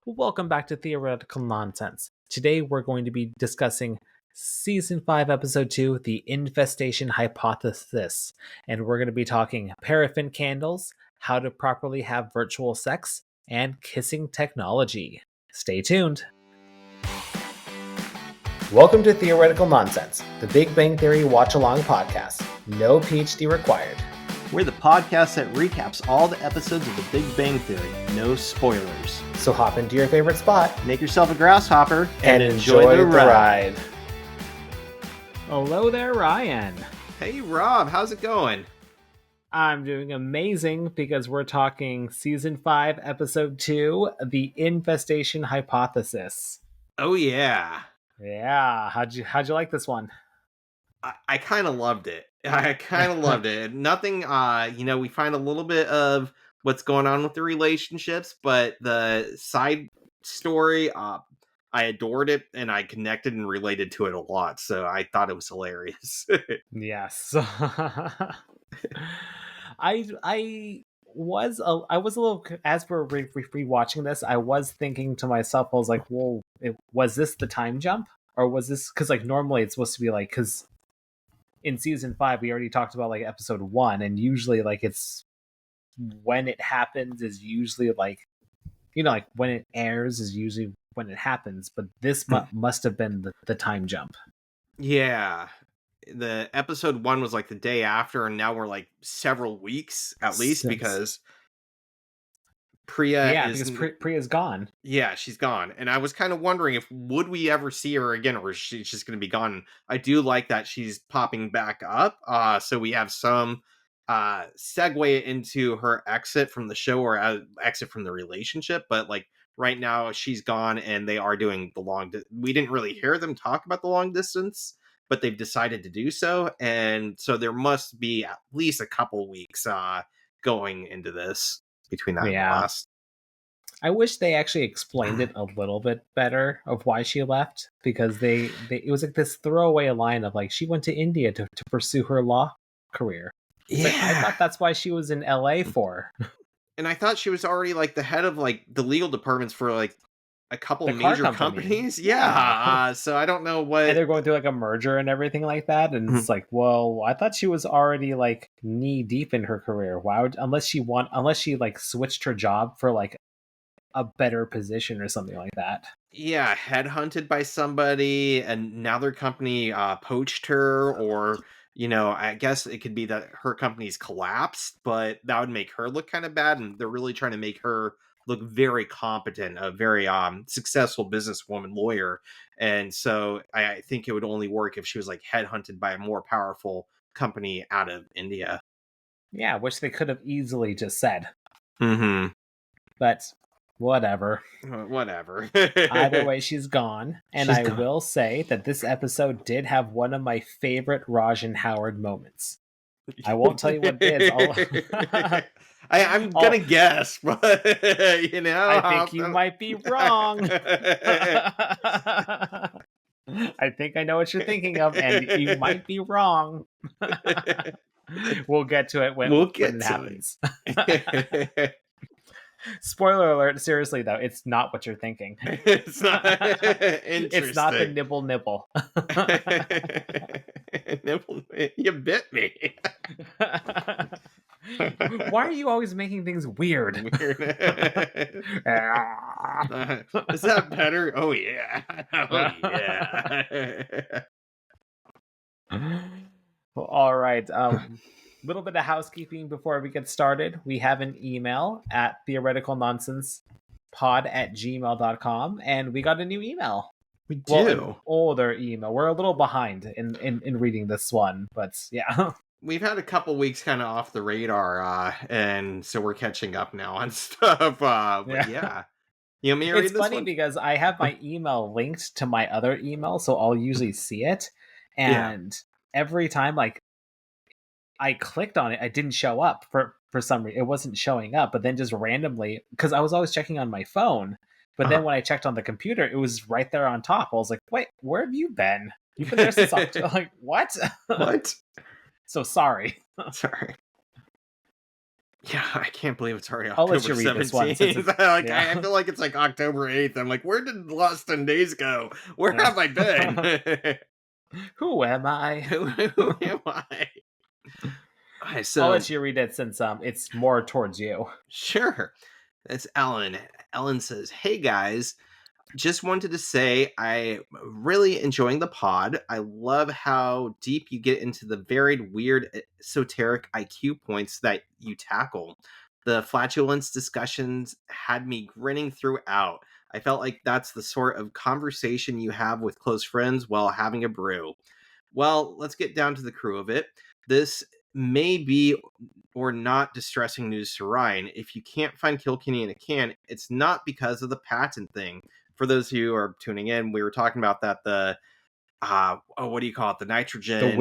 Welcome back to Theoretical Nonsense. Today we're going to be discussing Season 5, Episode 2, The Infestation Hypothesis. And we're going to be talking paraffin candles, how to properly have virtual sex, and kissing technology. Stay tuned. Welcome to Theoretical Nonsense, the Big Bang Theory watch-along podcast. No PhD required. We're the podcast that recaps all the episodes of The Big Bang Theory. No spoilers. So hop into your favorite spot, Make yourself a grasshopper, and enjoy the ride. Hello there, Ryan. Hey, Rob. How's it going? I'm doing amazing because we're talking Season 5, Episode 2, The Infestation Hypothesis. Oh, yeah. Yeah, how'd you like this one? I kind of loved it. I kind of loved it. Nothing, we find a little bit of what's going on with the relationships, but the side story, I adored it, and I connected and related to it a lot, so I thought it was hilarious. Yes. I was a little, as we're rewatching this, I was thinking to myself, I was like, whoa, was this the time jump? Or was this, because like normally it's supposed to be like, because in Season 5 we already talked about like Episode 1, and usually like it's when it happens is usually like, like when it airs is usually when it happens, but this must have been the time jump. Yeah. The Episode 1 was like the day after, and now we're like several weeks at least because because Priya's gone. Yeah, she's gone. And I was kind of wondering if would we ever see her again, or is she just going to be gone. I do like that she's popping back up. So we have some segue into her exit from the show, or exit from the relationship. But like right now she's gone, and they are doing the we didn't really hear them talk about the long distance, but they've decided to do so. And so there must be at least a couple weeks going into this between that and the last. I wish they actually explained it a little bit better of why she left, because they it was like this throwaway line of like she went to India to pursue her law career. Yeah, like, I thought that's why she was in LA for. And I thought she was already like the head of like the legal departments for like a couple major companies. Yeah. So I don't know what. And they're going through like a merger and everything like that. And it's like, well, I thought she was already like knee deep in her career. Why would, unless she like switched her job for like a better position or something like that. Yeah, headhunted by somebody, and now their company poached her, or I guess it could be that her company's collapsed, but that would make her look kind of bad, and they're really trying to make her look very competent, a very successful businesswoman, lawyer. And so I think it would only work if she was like headhunted by a more powerful company out of India. Yeah, which they could have easily just said. Mm-hmm. But whatever. Either way, she's gone. And I will say that this episode did have one of my favorite Raj and Howard moments. I won't tell you what it is. I'm gonna guess, but I think you might be wrong. I think I know what you're thinking of, and you might be wrong. We'll get to it when it happens. Spoiler alert, seriously though, it's not what you're thinking. It's not It's not the nibble. Nibble, you bit me. Why are you always making things weird? Is that better? Oh yeah. All right. Little bit of housekeeping before we get started. We have an email at theoreticalnonsensepod@gmail.com, and we got a new email. We do. Well, an older email. We're a little behind in reading this one, but yeah. We've had a couple weeks kind of off the radar, and so we're catching up now on stuff. But yeah. You want me to read this funny one? Because I have my email linked to my other email, so I'll usually see it. And every time like I clicked on it, it didn't show up for some reason. It wasn't showing up, but then just randomly, because I was always checking on my phone, but then when I checked on the computer, it was right there on top. I was like, wait, where have you been? You've been there since October. Like, what? What? So sorry. Sorry. Yeah, I can't believe it's already I'll let October you read this one since 17th. it's Like, I yeah. feel like it's like October 8th. I'm like, where did the last 10 days go? Where have I been? Who am I? Who am I? Okay, I'll so let you read it since it's more towards you. sure. That's Ellen. Ellen says, "Hey guys, just wanted to say I'm really enjoying the pod. I love how deep you get into the varied, weird, esoteric IQ points that you tackle. The flatulence discussions had me grinning throughout. I felt like that's the sort of conversation you have with close friends while having a brew. Well, let's get down to the crew of it. This may be or not distressing news to Ryan. If you can't find Kilkenny in a can, it's not because of the patent thing. For those of you who are tuning in, we were talking about that what do you call it? The The nitrogen,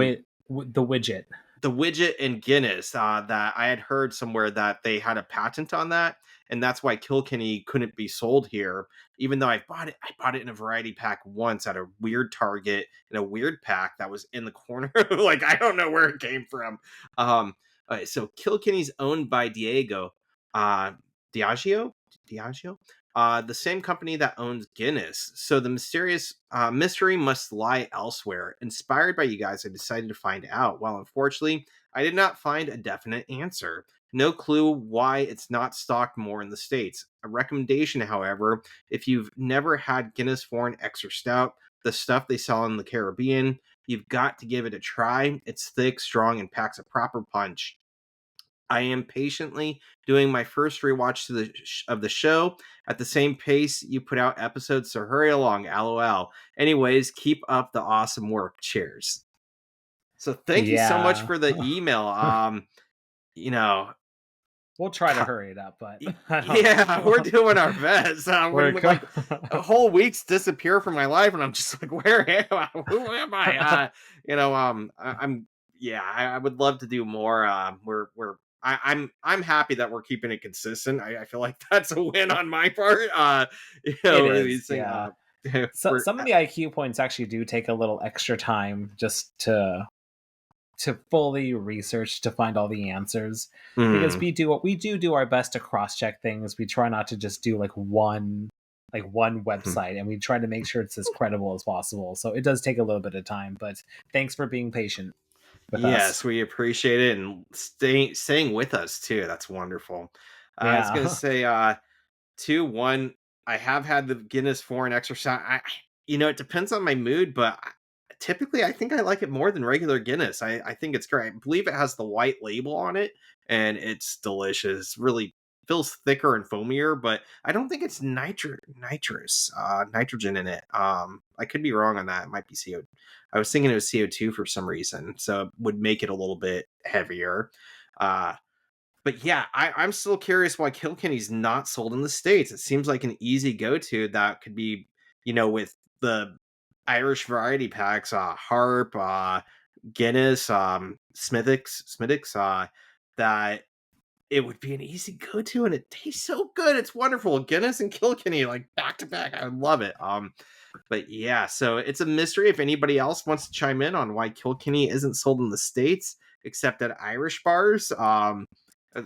the widget. the widget in Guinness, that I had heard somewhere that they had a patent on that, and that's why Kilkenny couldn't be sold here. Even though I bought it in a variety pack once at a weird Target in a weird pack that was in the corner. Like, I don't know where it came from. So Kilkenny's owned by uh, Diageo, Diageo, the same company that owns Guinness. So the mysterious mystery must lie elsewhere. Inspired by you guys, I decided to find out. While unfortunately, I did not find a definite answer. No clue why it's not stocked more in the States. A recommendation, however, if you've never had Guinness Foreign Extra Stout, the stuff they sell in the Caribbean, you've got to give it a try. It's thick, strong, and packs a proper punch. I am patiently doing my first rewatch of the show at the same pace you put out episodes, so hurry along, lol. Anyways, keep up the awesome work. Cheers. So thank you so much Yeah. for the email. You know, We'll try to hurry it up, but I don't yeah, we're know. doing our best. We're When like a whole week's disappear from my life, and I'm just like, where am I? Who am I? I'm yeah, I would love to do more. I'm happy that we're keeping it consistent. I feel like that's a win on my part. It is, These things. yeah. So We're some of the IQ points actually do take a little extra time just to fully research to find all the answers because mm, we do our best to cross check things. We try not to just do like one mhm. website, and we try to make sure it's as credible as possible. So it does take a little bit of time, but thanks for being patient with us. Yes, we appreciate it and staying with us too. That's wonderful. I was gonna Yeah. say, 2-1. I have had the Guinness foreign exercise. It depends on my mood, but typically I think I like it more than regular Guinness. I think it's great. I believe it has the white label on it, and it's delicious. Really feels thicker and foamier, but I don't think it's nitrogen in it. I could be wrong on that. It might be CO. I was thinking it was CO2 for some reason, so it would make it a little bit heavier. Uh, but yeah, I'm still curious why Kilkenny's not sold in the States. It seems like an easy go-to that could be, with the Irish variety packs, Harp, Guinness, Smithwick's, that it would be an easy go-to, and it tastes so good. It's wonderful. Guinness and Kilkenny, like back to back. I love it. But yeah, so it's a mystery if anybody else wants to chime in on why Kilkenny isn't sold in the States except at Irish bars.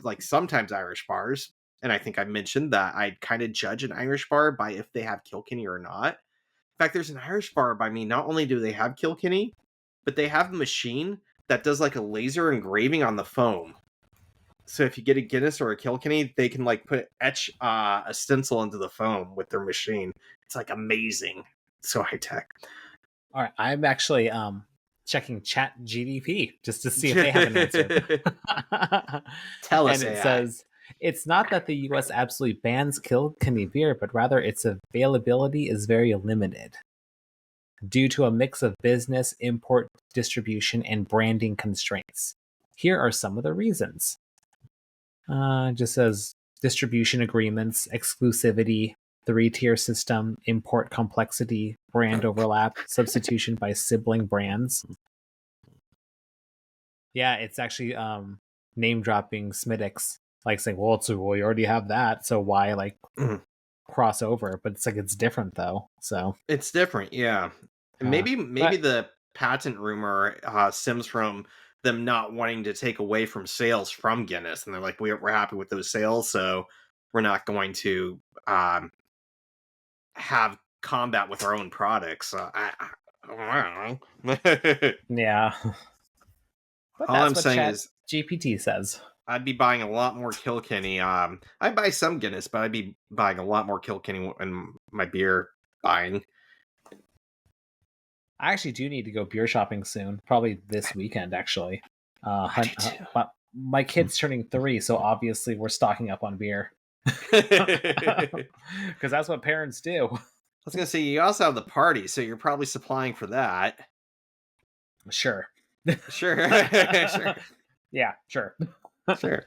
Like sometimes Irish bars. And I think I mentioned that I kind of judge an Irish bar by if they have Kilkenny or not. In fact, there's an Irish bar by me. Not only do they have Kilkenny, but they have a machine that does like a laser engraving on the foam. So if you get a Guinness or a Kilkenny, they can like etch a stencil into the foam with their machine. It's like amazing. So high tech. All right, I'm actually checking Chat GDP just to see if they have an answer. Tell And us, it AI. says it's not that the US absolutely bans Kilkenny beer, but rather its availability is very limited due to a mix of business, import, distribution, and branding constraints. Here are some of the reasons. It just says distribution agreements, exclusivity, three-tier system, import complexity, brand overlap, substitution by sibling brands. Yeah, it's actually name dropping Smithwick's, like saying, well, we already have that, so why like Mhm. cross over? But it's like it's different though. So It's different, yeah. And maybe but the patent rumor stems from them not wanting to take away from sales from Guinness, and they're like, we're happy with those sales, so we're not going to have combat with our own products. I don't know. Yeah. But All that's I'm what saying Chat is GPT says. I'd be buying a lot more Kilkenny. I'd buy some Guinness, but I'd be buying a lot more Kilkenny in my beer buying. I actually do need to go beer shopping soon. Probably this weekend, actually. I do too. My kid's turning 3, so obviously we're stocking up on beer. I Because that's what parents do. was gonna say you also have the party, so you're probably supplying for that. Sure. Sure, sure, Yeah, sure. sure.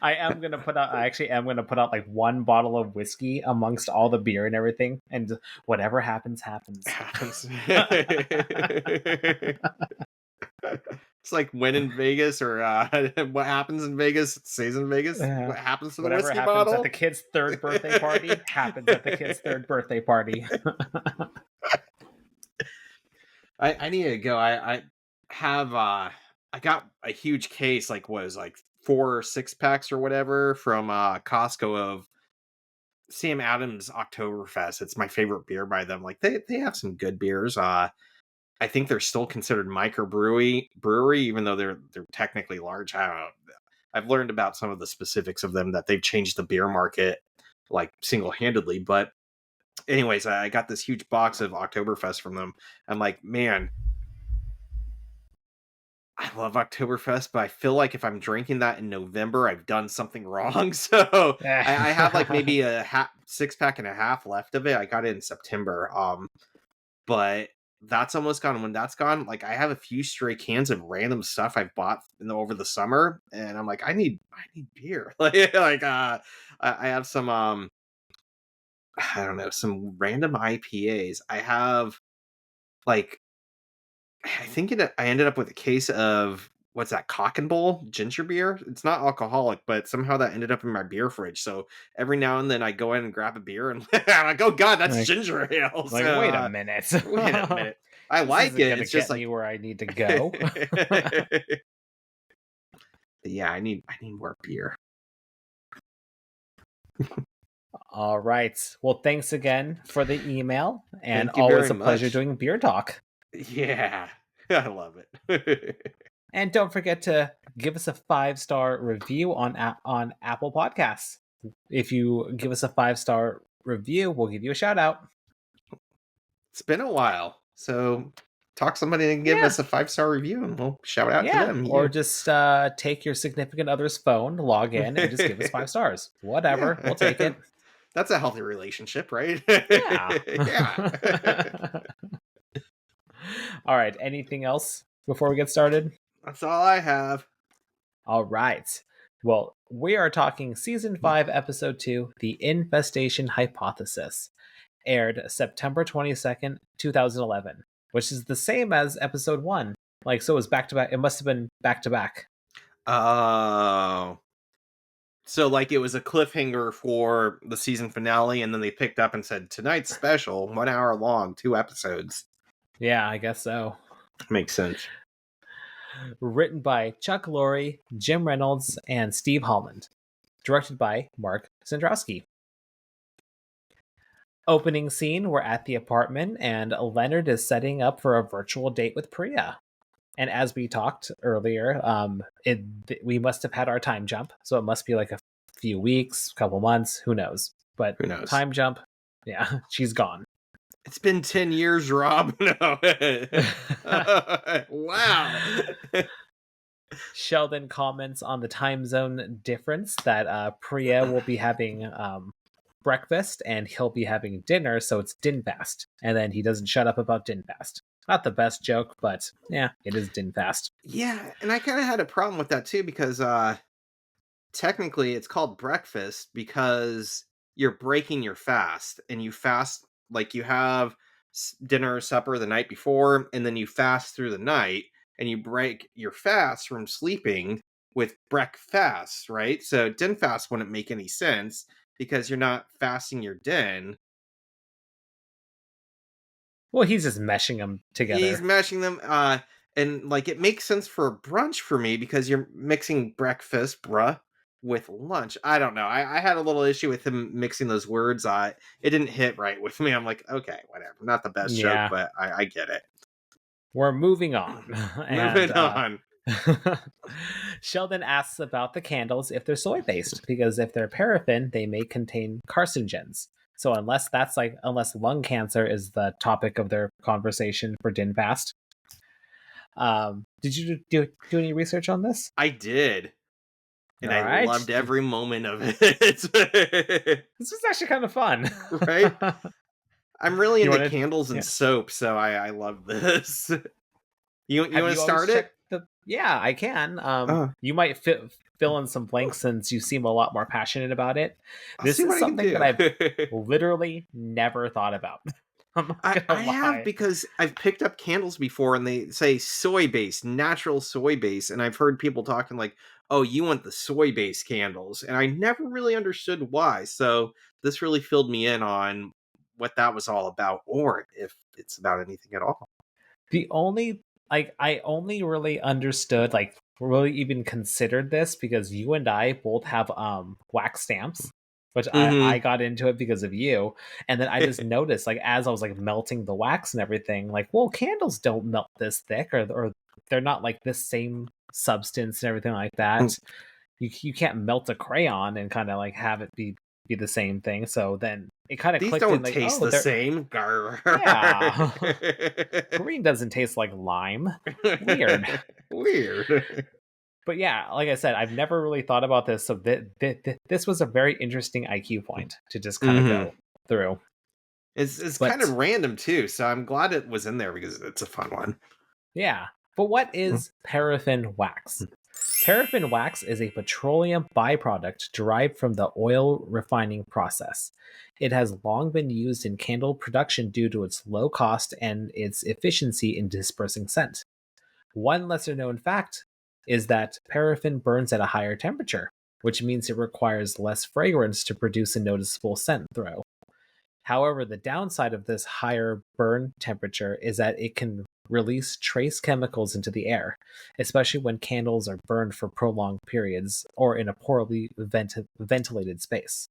I actually am gonna put out like one bottle of whiskey amongst all the beer and everything, and whatever happens, happens. Happens. It's like when in Vegas, or what happens in Vegas stays in Vegas. What happens to the Whatever whiskey happens at bottle? the kid's 3rd birthday party happens at the kid's 3rd birthday party. I need to go. I have I got a huge case, like what is like 4 or 6 packs or whatever from Costco of Sam Adams Oktoberfest. It's my favorite beer by them. Like they have some good beers. I think they're still considered brewery, even though they're technically large. I don't know. I've learned about some of the specifics of them, that they've changed the beer market like single-handedly. But anyways, I got this huge box of Oktoberfest from them. I'm like, man, I love Oktoberfest, but I feel like if I'm drinking that in November, I've done something wrong. So I have like maybe a 6 pack and a half left of it. I got it in September. But that's almost gone. When that's gone, like I have a few stray cans of random stuff I've bought over the summer, and I'm like, I need beer. I have some I don't know, some random IPAs. I have like I ended up with a case of what's that, Cock and Bull ginger beer. It's not alcoholic, but somehow that ended up in my beer fridge. So every now and then I go in and grab a beer, and I'm like, oh god, that's Like, ginger ale. like, So, wait a minute. wait a minute. I This like isn't it. gonna It's just get like, me where I need to go. yeah, I need more beer. All right. Well, thanks again for the email, and Thank you always very a pleasure much. doing beer talk. Yeah, I love it. And don't forget to give us a 5-star review on Apple Podcasts. If you give us a 5-star review, we'll give you a shout out. It's been a while, so talk somebody and give Yeah. us a 5-star review, and we'll shout out to Yeah. them. Or You. just take your significant other's phone, log in, and just give us 5 stars. Whatever. Yeah. We'll take it. That's a healthy relationship, right? Yeah. Yeah. All right. Anything else before we get started? That's all I have. All right. Well, we are talking season 5, episode 2, The Infestation Hypothesis, aired September 22nd, 2011, which is the same as episode 1. Like, so it was back to back. It must have been back to back. Oh. So, like, it was a cliffhanger for the season finale, and then they picked up and said, tonight's special, 1 hour long, 2 episodes. Yeah, I guess so. Makes sense. Written by Chuck Lorre, Jim Reynolds, and Steve Holland. Directed by Mark Zandrowski. Opening scene, we're at the apartment, and Leonard is setting up for a virtual date with Priya. And as we talked earlier, we must have had our time jump, so it must be like a few weeks, couple months, who knows? But Who knows? time jump, yeah, she's gone. It's been 10 years, Rob. No. Wow. Sheldon comments on the time zone difference, that Priya will be having breakfast and he'll be having dinner, so it's Dinfast. And then he doesn't shut up about Dinfast. Not the best joke, but yeah, it is Dinfast. Yeah, and I kind of had a problem with that too, because technically it's called breakfast because you're breaking your fast, and you fast, like, you have dinner or supper the night before, and then you fast through the night, and you break your fast from sleeping with breakfast, right? So din fast wouldn't make any sense because you're not fasting your din. Well, he's just meshing them together. He's meshing them. And like it makes sense for brunch for me because you're mixing breakfast, bruh, with lunch. I don't know. I had a little issue with him mixing those words. It didn't hit right with me. I'm like, okay, whatever. Not the best joke, Yeah, but I get it. we're moving on. And Moving on. Sheldon asks about the candles if they're soy based, because if they're paraffin, they may contain carcinogens. So unless lung cancer is the topic of their conversation for Din Fast. Did you do any research on this? I did. And All I right. loved every moment of it. This was actually kind of fun. Right? I'm really You into want to? candles and Yeah. soap, so I love this. You Have want to you always start it? checked the? Yeah, I can. Uh, You might fill in some blanks since you seem a lot more passionate about it. I'll This see is what I can something that do. I've literally never thought about. I'm not I gonna have lie. because I've picked up candles before and they say soy base, natural soy base, and I've heard people talking like, "Oh, you want the soy base candles," and I never really understood why. So this really filled me in on what that was all about, or if it's about anything at all. The only I only really understood, like really even considered this, because you and I both have wax stamps, which I Mm-hmm. got into it because of you. And then I just noticed, like, as I was like melting the wax and everything, like, well, candles don't melt this thick, or they're not like this same substance and everything like that. You can't melt a crayon and kind of like have it be the same thing. So then it kind of These clicked in, don't like, taste oh, the they're same. yeah. Green doesn't taste like lime. Weird. Weird. But yeah, like I said, I've never really thought about this. So this was a very interesting IQ point to just kind of Hmm. go through. It's kind of But random too, so I'm glad it was in there because it's a fun one. yeah. But what is paraffin wax? Paraffin wax is a petroleum byproduct derived from the oil refining process. It has long been used in candle production due to its low cost and its efficiency in dispersing scent. One lesser known fact is that paraffin burns at a higher temperature, which means it requires less fragrance to produce a noticeable scent throw. However, the downside of this higher burn temperature is that it can release trace chemicals into the air, especially when candles are burned for prolonged periods or in a poorly ventilated space.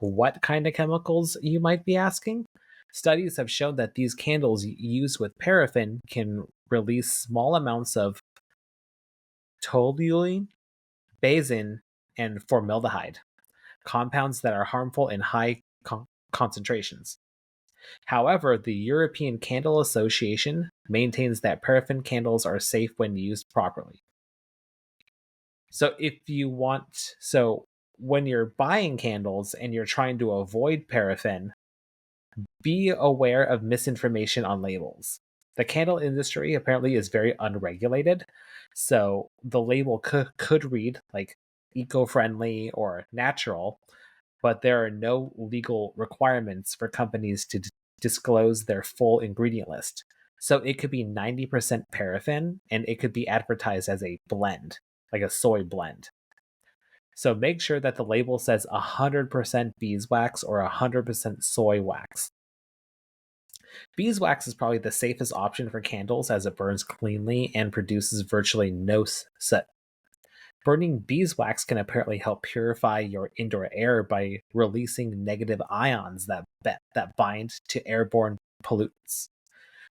What kind of chemicals, you might be asking? Studies have shown that these candles used with paraffin can release small amounts of toluene, benzene, and formaldehyde, compounds that are harmful in high concentrations. However, the European Candle Association maintains that paraffin candles are safe when used properly. So when you're buying candles and you're trying to avoid paraffin, be aware of misinformation on labels. The candle industry apparently is very unregulated, so the label could read like eco-friendly or natural, but there are no legal requirements for companies to disclose their full ingredient list. So it could be 90% paraffin and it could be advertised as a blend, like a soy blend. So make sure that the label says 100% beeswax or 100% soy wax. Beeswax is probably the safest option for candles as it burns cleanly and produces virtually no soot. Burning beeswax can apparently help purify your indoor air by releasing negative ions that bind to airborne pollutants.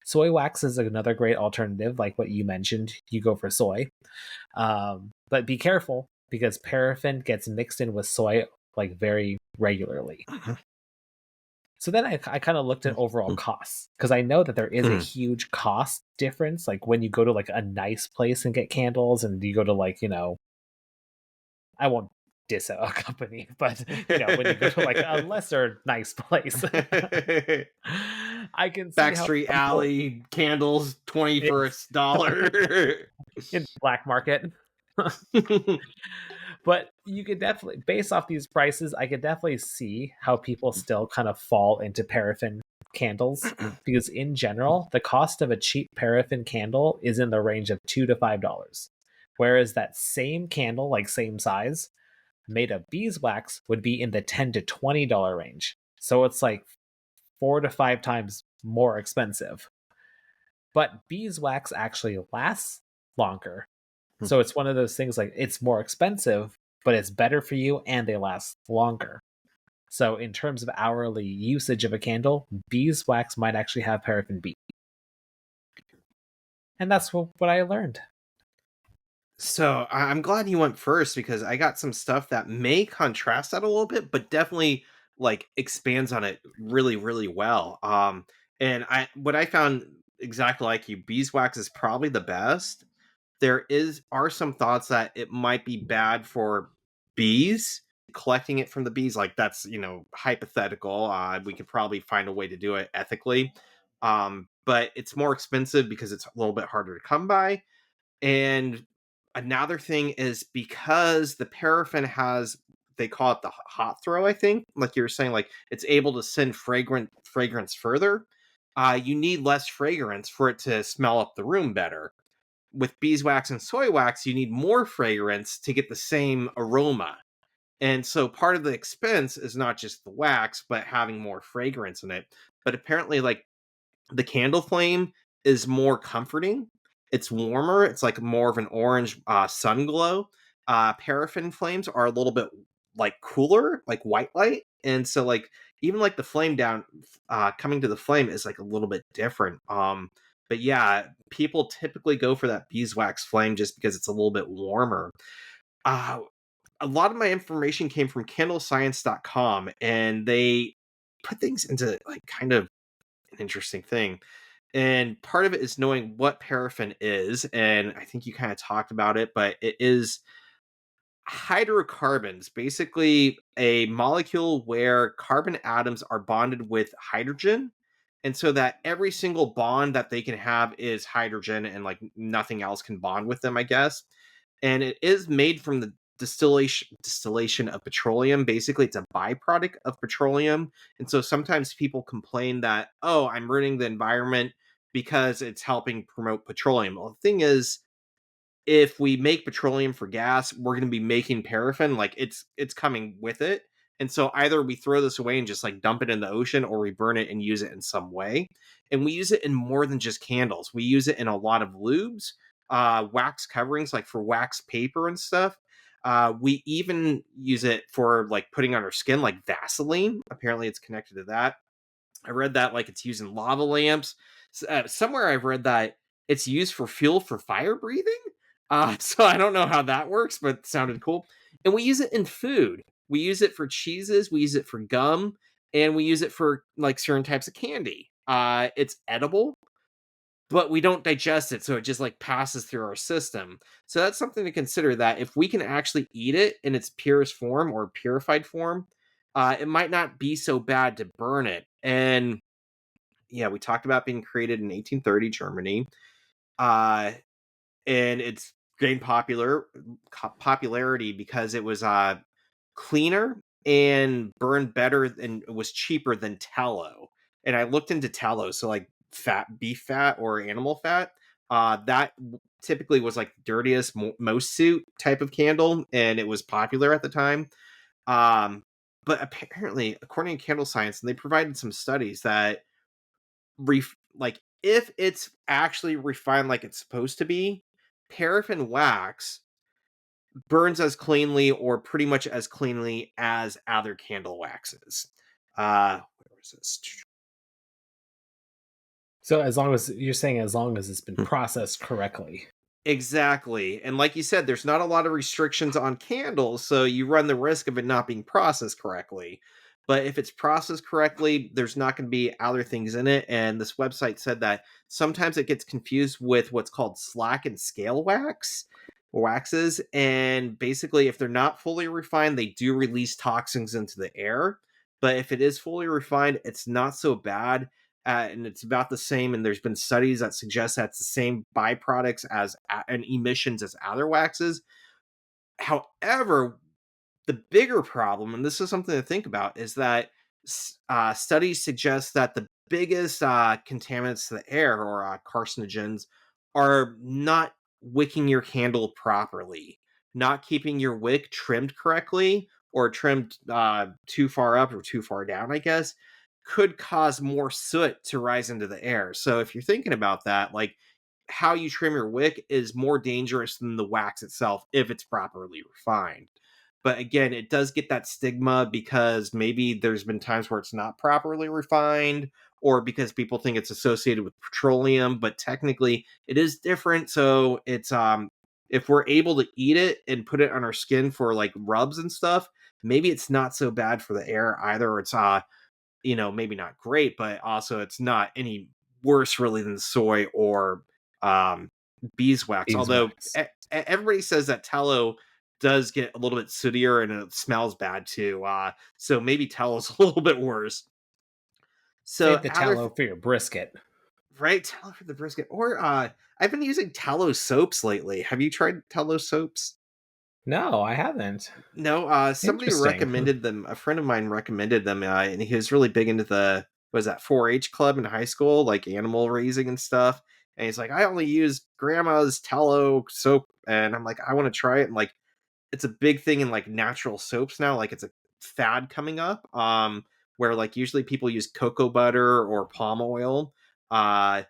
Soy wax is another great alternative, like what you mentioned. You go for soy, but be careful because paraffin gets mixed in with soy like very regularly. So then I kind of looked at overall costs because I know that there is a huge cost difference. Like when you go to like a nice place and get candles, and you go to like I won't diss a company, but when you go to like a lesser nice place, I can see how Backstreet people Alley candles, in $21. in the black market. But you could definitely, based off these prices, I could definitely see how people still kind of fall into paraffin candles because in general, the cost of a cheap paraffin candle is in the range of $2 to $5. Whereas that same candle, like same size, made of beeswax would be in the $10 to $20 range. So it's like 4 to 5 times more expensive. but beeswax actually lasts longer. Hmm. So it's one of those things like it's more expensive, but it's better for you and they last longer. So in terms of hourly usage of a candle, beeswax might actually have paraffin beat. And that's what I learned. So I'm glad you went first because I got some stuff that may contrast that a little bit, but definitely like expands on it really, really well. And I what I found exactly like you, beeswax is probably the best. There are some thoughts that it might be bad for bees, collecting it from the bees. Like that's hypothetical. We could probably find a way to do it ethically. But it's more expensive because it's a little bit harder to come by, and another thing is because the paraffin has, they call it the hot throw, I think, like you were saying, like it's able to send fragrance further. You need less fragrance for it to smell up the room better. With beeswax and soy wax, you need more fragrance to get the same aroma. And so part of the expense is not just the wax, but having more fragrance in it. But apparently, like the candle flame is more comforting. It's warmer. It's like more of an orange sun glow. Paraffin flames are a little bit like cooler, like white light, and so like even like the flame down coming to the flame is like a little bit different. But yeah, people typically go for that beeswax flame just because it's a little bit warmer. Uh, a lot of my information came from candlescience.com, and they put things into like kind of an interesting thing. And part of it is knowing what paraffin is. And I think you kind of talked about it, but it is hydrocarbons, basically a molecule where carbon atoms are bonded with hydrogen. And so that every single bond that they can have is hydrogen and like nothing else can bond with them, I guess. And it is made from the distillation of petroleum. Basically, it's a byproduct of petroleum. And so sometimes people complain that, oh, I'm ruining the environment because it's helping promote petroleum. Well, the thing is, if we make petroleum for gas, we're going to be making paraffin. Like it's coming with it. And so either we throw this away and just like dump it in the ocean, or we burn it and use it in some way. And we use it in more than just candles. We use it in a lot of lubes, wax coverings, like for wax paper and stuff. We even use it for like putting on our skin, like Vaseline. Apparently, it's connected to that. I read that like it's used in lava lamps. Somewhere I've read that it's used for fuel for fire breathing. So I don't know how that works, but it sounded cool. And we use it in food. We use it for cheeses. We use it for gum, and we use it for like certain types of candy. It's edible, but we don't digest it, so it just like passes through our system. So that's something to consider, that if we can actually eat it in its purest form or purified form, it might not be so bad to burn it. And yeah, we talked about being created in 1830 Germany, uh, and it's gained popularity because it was cleaner and burned better and was cheaper than tallow. And I looked into tallow, so like beef fat or animal fat. That typically was like the dirtiest, most suit type of candle, and it was popular at the time. Um, but apparently, according to Candle Science, and they provided some studies that like if it's actually refined like it's supposed to be, paraffin wax burns as cleanly or pretty much as cleanly as other candle waxes. Where is this? So as long as you're saying, as long as it's been processed correctly. Exactly. And like you said, there's not a lot of restrictions on candles, so you run the risk of it not being processed correctly. But if it's processed correctly, there's not going to be other things in it. And this website said that sometimes it gets confused with what's called slack and scale waxes. And basically, if they're not fully refined, they do release toxins into the air. But if it is fully refined, it's not so bad, and it's about the same. And there's been studies that suggest that's the same byproducts as and emissions as other waxes. However, the bigger problem, and this is something to think about, is that studies suggest that the biggest contaminants to the air, or carcinogens, are not wicking your candle properly, not keeping your wick trimmed correctly, or trimmed too far up or too far down, I guess, could cause more soot to rise into the air. So if you're thinking about that, like how you trim your wick is more dangerous than the wax itself if it's properly refined. But again, it does get that stigma because maybe there's been times where it's not properly refined, or because people think it's associated with petroleum, but technically it is different. So it's if we're able to eat it and put it on our skin for like rubs and stuff, maybe it's not so bad for the air either. It's maybe not great, but also it's not any worse really than soy or um, beeswax. Although Beeswax. everybody says that tallow does get a little bit sootier and it smells bad too. So maybe tallow's a little bit worse. So Save the other tallow for your brisket. right, tallow for the brisket, or I've been using tallow soaps lately. Have you tried tallow soaps? No, I haven't. No, somebody Interesting. recommended them. A friend of mine recommended them, and he was really big into the what was that 4-H club in high school, like animal raising and stuff. And he's like, I only use grandma's tallow soap, and I'm like, I want to try it. And like, it's a big thing in like natural soaps now. Like, it's a fad coming up. Where like usually people use cocoa butter or palm oil. Uh,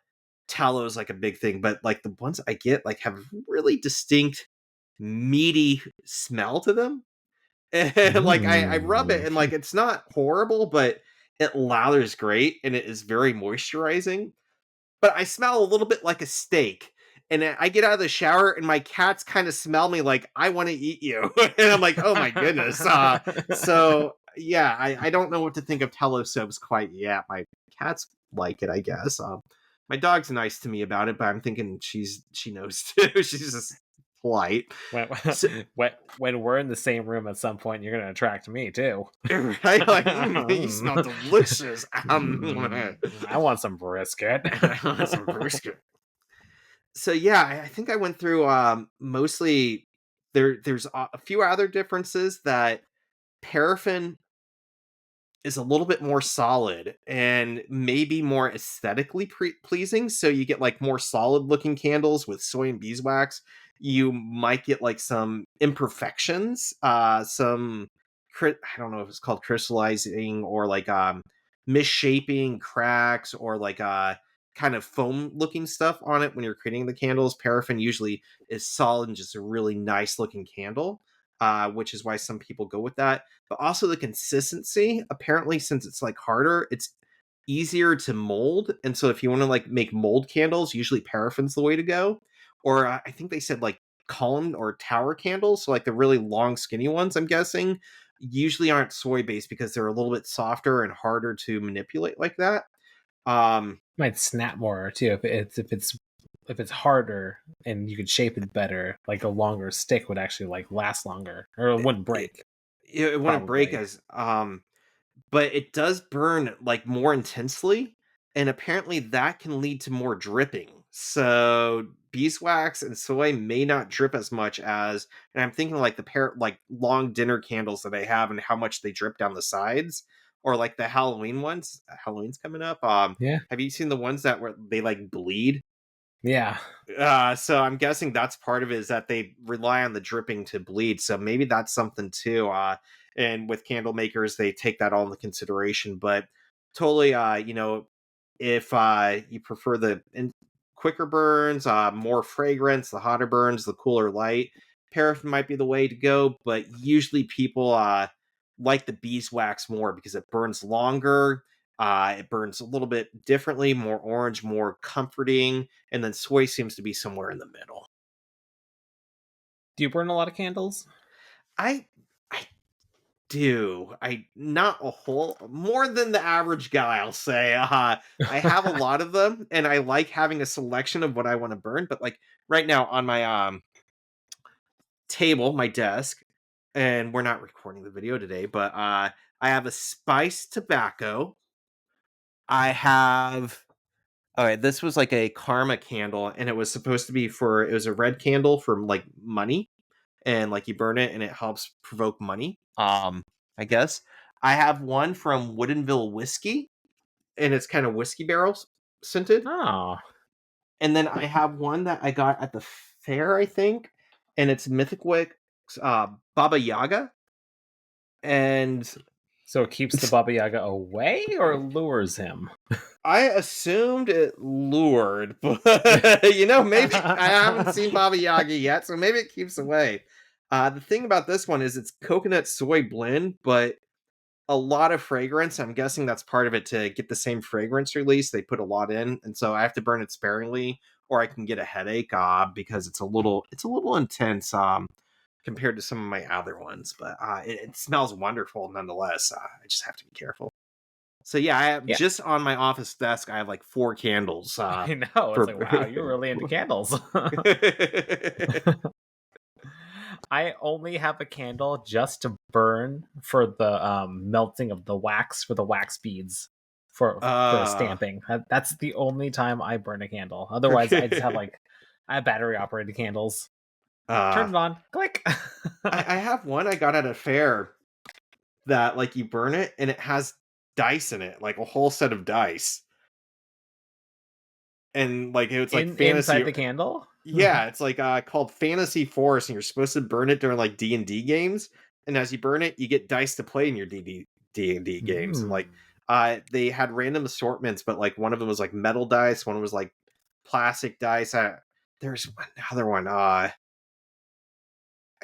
Tallow is like a big thing, but like the ones I get like have really distinct meaty smell to them. And like I rub it Mm. and like it's not horrible, but it lathers great and it is very moisturizing. But I smell a little bit like a steak. And I get out of the shower and my cats kind of smell me like I want to eat you. And I'm like, oh my goodness. So yeah, I don't know what to think of tallow soaps quite yet. My cats like it, I guess. My dog's nice to me about it, but I'm thinking she knows too. She's just polite. when, So, when we're in the same room at some point, you're gonna attract me too. right? Like, you smell delicious. I want some brisket. I want some brisket. So yeah, I think I went through mostly there's a few other differences that paraffin is a little bit more solid and maybe more aesthetically pleasing. So you get like more solid looking candles with soy and beeswax. You might get like some imperfections, I don't know if it's called crystallizing or like misshaping, cracks, or like kind of foam looking stuff on it when you're creating the candles. Paraffin usually is solid and just a really nice looking candle, which is why some people go with that. But also the consistency. Apparently, since it's like harder, it's easier to mold. And so if you want to like make mold candles, usually paraffin's the way to go. Or I think they said like column or tower candles, so like the really long skinny ones, I'm guessing, usually aren't soy based because they're a little bit softer and harder to manipulate like that. Um Might snap more too if it's harder and you could shape it better. Like a longer stick would actually like last longer, or it wouldn't it, break. it wouldn't break Probably. as but it does burn like more intensely, and apparently that can lead to more dripping. So beeswax and soy may not drip as much as, and I'm thinking like the pair like long dinner candles that I have and how much they drip down the sides, or like the Halloween ones. Halloween's coming up. Yeah. Have you seen the ones that where they like bleed? Yeah. So I'm guessing that's part of it, is that they rely on the dripping to bleed. So maybe that's something too. And with candle makers, they take that all into consideration. But totally, if you prefer the quicker burns, more fragrance, the hotter burns, the cooler light, paraffin might be the way to go. But usually people like the beeswax more because it burns longer. It burns a little bit differently, more orange, more comforting, and then soy seems to be somewhere in the middle. Do you burn a lot of candles? I I do. I not a whole more than the average guy, I'll say. I have a lot of them and I like having a selection of what I want to burn, but like right now on my table, my desk, and we're not recording the video today, but I have a spiced tobacco. I have Okay, this was like a karma candle, and it was supposed to be for it was a red candle for like money, and like you burn it and it helps provoke money. I guess. I have one from Woodinville Whiskey, and it's kind of whiskey barrels scented. Oh. And then I have one that I got at the fair, I think, and it's Mythic Wick Baba Yaga. And So it keeps the Baba Yaga away or lures him? I assumed it lured, but maybe I haven't seen Baba Yaga yet, so maybe it keeps away. The thing about this one is it's coconut soy blend, but a lot of fragrance. I'm guessing that's part of it to get the same fragrance release. They put a lot in, and so I have to burn it sparingly, or I can get a headache because it's a little intense compared to some of my other ones. But it smells wonderful nonetheless. I just have to be careful. So yeah, I have, Yeah, just on my office desk, I have like 4 candles. I know. It's For like, wow, you're really into candles. I only have a candle just to burn for the melting of the wax for the wax beads for uh, stamping. That's the only time I burn a candle. Otherwise, I just have I have battery operated candles. uh, Turn it on, click. I have one I got at a fair that like you burn it and it has dice in it, like a whole set of dice, and like it's like Inside fantasy. the candle. Yeah, it's like called Fantasy Force, and you're supposed to burn it during like D&D games. And as you burn it, you get dice to play in your D&D games. And like Mm. they had random assortments, but like one of them was like metal dice, one was like plastic dice. There's another one. I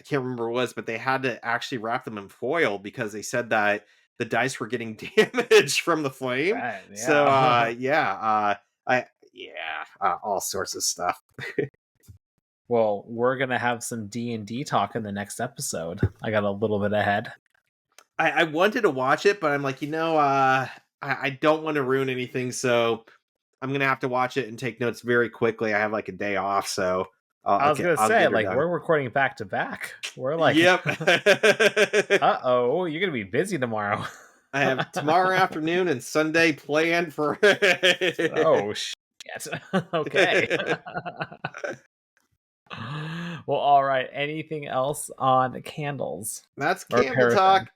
can't remember what it was, but they had to actually wrap them in foil because they said that the dice were getting damaged from the flame. Right, So yeah. all sorts of stuff. Well, we're gonna have some D&D talk in the next episode. I got a little bit ahead. I wanted to watch it, but I'm like, I don't want to ruin anything, so I'm gonna have to watch it and take notes very quickly. I have like a day off, so I was gonna I'll say, get her like, done. we're recording back to back. We're like, Yep. uh-oh, you're gonna be busy tomorrow. I have tomorrow afternoon and Sunday planned for. Oh shit. Okay. Well, all right. Anything else on candles That's or candle paraffin? talk.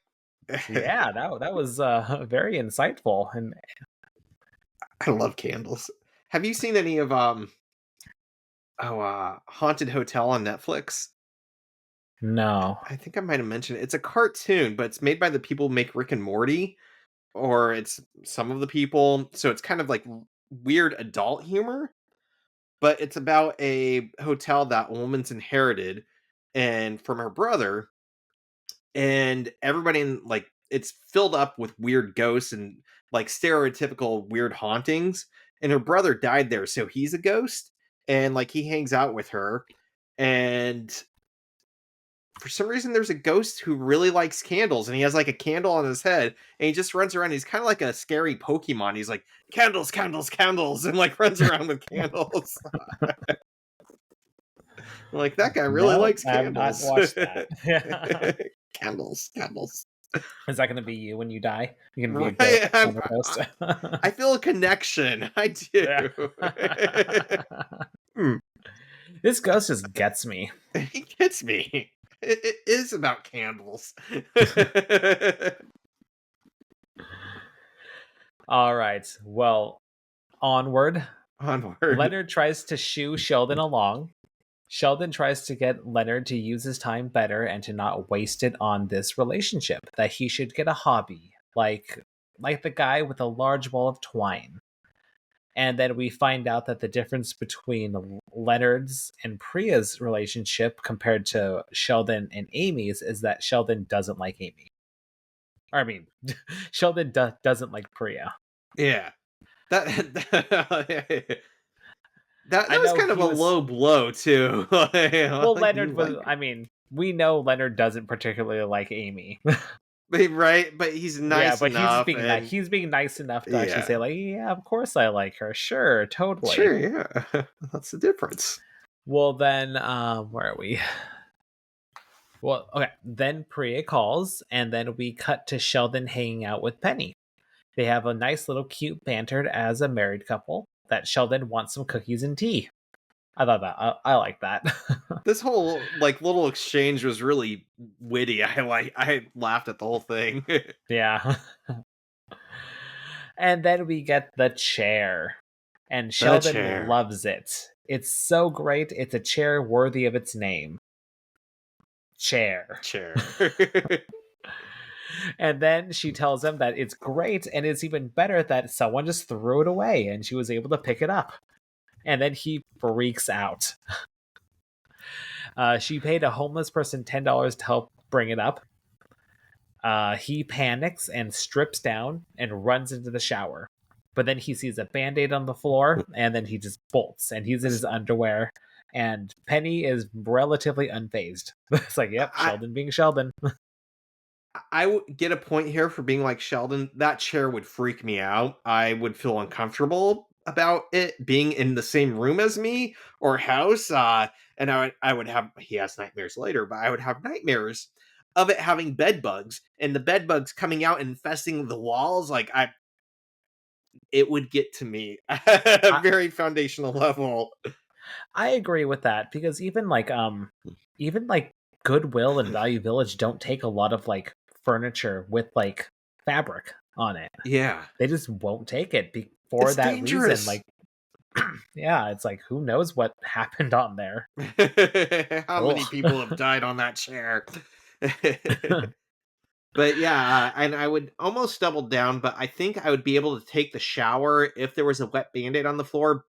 Yeah, that was very insightful. And I love candles. Have you seen any of Haunted Hotel on Netflix? no. I think I might have mentioned it. It's a cartoon, but it's made by the people who make Rick and Morty, or it's some of the people. So it's kind of like weird adult humor, but it's about a hotel that a woman's inherited and from her brother, and everybody in like it's filled up with weird ghosts and like stereotypical weird hauntings. And her brother died there, so he's a ghost, and like he hangs out with her. And for some reason there's a ghost who really likes candles, and he has like a candle on his head, and he just runs around. He's kind of like a scary Pokemon. He's like candles, candles, candles, and like runs around with candles. Like that guy really No, likes I have not candles. watched that. Yeah. Candles, candles. Is that gonna be you when you die? You're gonna be a ghost, Right? candle ghost. I feel a connection. I Yeah. do. Hmm. This ghost just gets me. He gets me. It is about candles. All right. Well, onward. Onward. Leonard tries to shoo Sheldon along. Sheldon tries to get Leonard to use his time better and to not waste it on this relationship, that he should get a hobby, like the guy with a large ball of twine. And then we find out that the difference between Leonard's and Priya's relationship compared to Sheldon and Amy's is that Sheldon doesn't like Amy. Or, I mean, Sheldon doesn't like Priya. Yeah. That that I was know kind of he a was. low blow too. Well, Like you Leonard was. like I mean, we know Leonard doesn't particularly like Amy. right, but he's Yeah, nice but he's just enough being nice. and He's being nice enough to actually yeah. say, like, yeah, of course I like her. Sure, totally. Sure, yeah. That's the difference. Well, then, where are we? Well, okay. Then Priya calls, and then we cut to Sheldon hanging out with Penny. They have a nice little cute banter as a married couple. That Sheldon wants some cookies and tea. I thought that I like that. This whole like little exchange was really witty. I laughed at the whole thing. Yeah. And then we get the chair, and The Sheldon chair. loves it. It's so great. It's a chair worthy of its name. Chair. Chair. And then she tells him that it's great and it's even better that someone just threw it away and she was able to pick it up. And then he freaks out. She paid a homeless person $10 to help bring it up. He panics and strips down and runs into the shower. But then he sees a band-aid on the floor and then he just bolts and he's in his underwear. And Penny is relatively unfazed. It's like, yep, I Sheldon being Sheldon. I would get a point here for being like Sheldon. That chair would freak me out. I would feel uncomfortable about it being in the same room as me or house. And I would have, he has nightmares later, but I would have nightmares of it having bed bugs and the bed bugs coming out and infesting the walls. It would get to me at a I, very foundational level. I agree with that because even like Goodwill and Value Village don't take a lot of like furniture with like fabric on it. Yeah. They just won't take it for It's that reason. dangerous. Like, yeah, it's like who knows what happened on there. How many Ugh. people have died on that chair? But yeah, and I would almost double down, but I think I would be able to take the shower if there was a wet band-aid on the floor.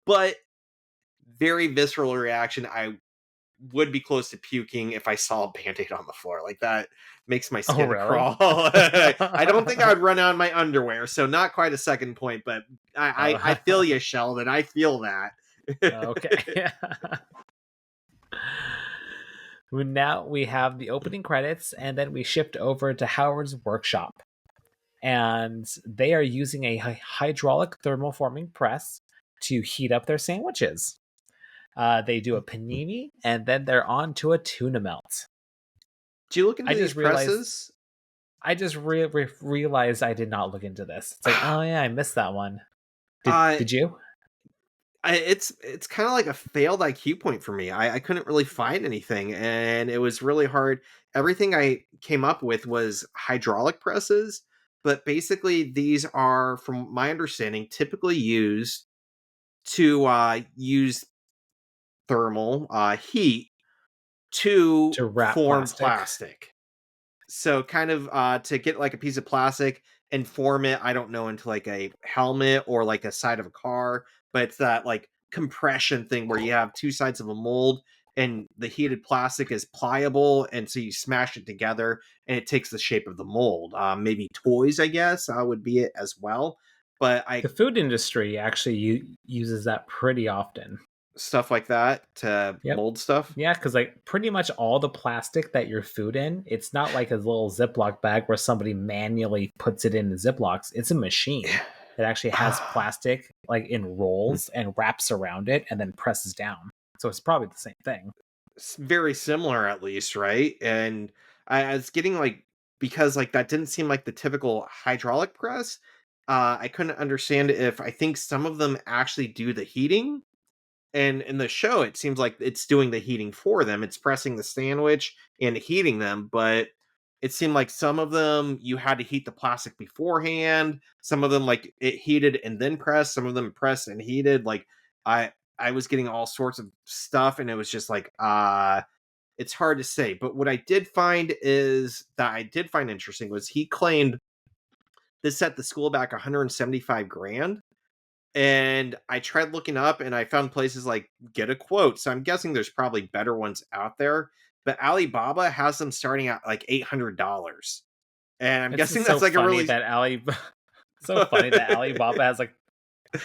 But very visceral reaction, I would be close to puking if I saw a band-aid on the floor. Like that makes my Oh, skin really? crawl. I don't think I would run out of my underwear, so not quite a second point, but I Oh, feel you, Sheldon. I feel that. okay. Now we have the opening credits, and then we shift over to Howard's workshop. And they are using a hydraulic thermoforming press to heat up their sandwiches. They do a panini, and then they're on to a tuna melt. Do you look I into these just realized presses? realized I did not look into this. It's like, oh yeah, I missed that one. Did Uh, did you? it's kind of like a failed IQ point for me. I couldn't really find anything, and it was really hard. Everything I came up with was hydraulic presses, but basically these are, from my understanding, typically used to use thermal heat to To wrap form plastic. plastic. So kind of to get like a piece of plastic and form it, I don't know, into like a helmet or like a side of a car, but it's that like compression thing where you have two sides of a mold and the heated plastic is pliable, and so you smash it together and it takes the shape of the mold. Maybe toys, I guess, would be it as well. But The food industry actually uses that pretty often. stuff like that to Yep. mold stuff. Yeah, because like pretty much all the plastic that your food in, it's not like a little Ziploc bag where somebody manually puts it in the Ziplocs. It's a machine that actually has plastic like in rolls and wraps around it and then presses down. So it's probably the same thing. Very similar, at least, right? And I was getting like, because like that didn't seem like the typical hydraulic press. I couldn't understand if, I think some of them actually do the heating, and in the show it seems like it's doing the heating for them. It's pressing the sandwich and heating them, but it seemed like some of them you had to heat the plastic beforehand. Some of them like it heated and then pressed. Some of them pressed and heated. Like I was getting all sorts of stuff, and it was just like it's hard to say. But what I did find is that I did find interesting was he claimed this set the school back 175 grand. And I tried looking up and I found places like get a quote. So I'm guessing there's probably better ones out there. But Alibaba has them starting at like $800. And I'm It's guessing just so that's like a funny really that so funny that Alibaba has like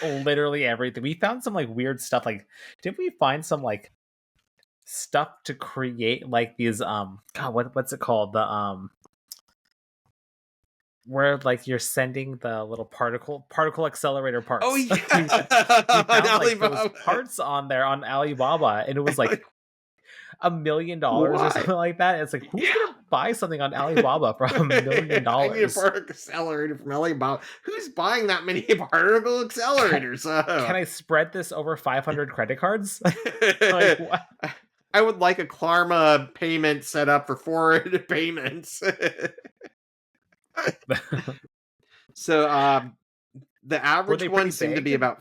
literally everything. We found some like weird stuff. Like, did we find some like stuff to create like these God, what's it called? The where like you're sending the little particle accelerator Oh parts. yeah. We On found like those Alibaba. parts on there on Alibaba, and it was like Like, $1 million or why? something like that. It's like who's Yeah. gonna buy something on Alibaba for $1 million? I need a particle accelerator from Alibaba. Who's buying that many particle accelerators? Can I spread this over 500 credit cards? Like what? I would like a Klarma payment set up for forward payments. So the Were average they pretty ones seem to be big? about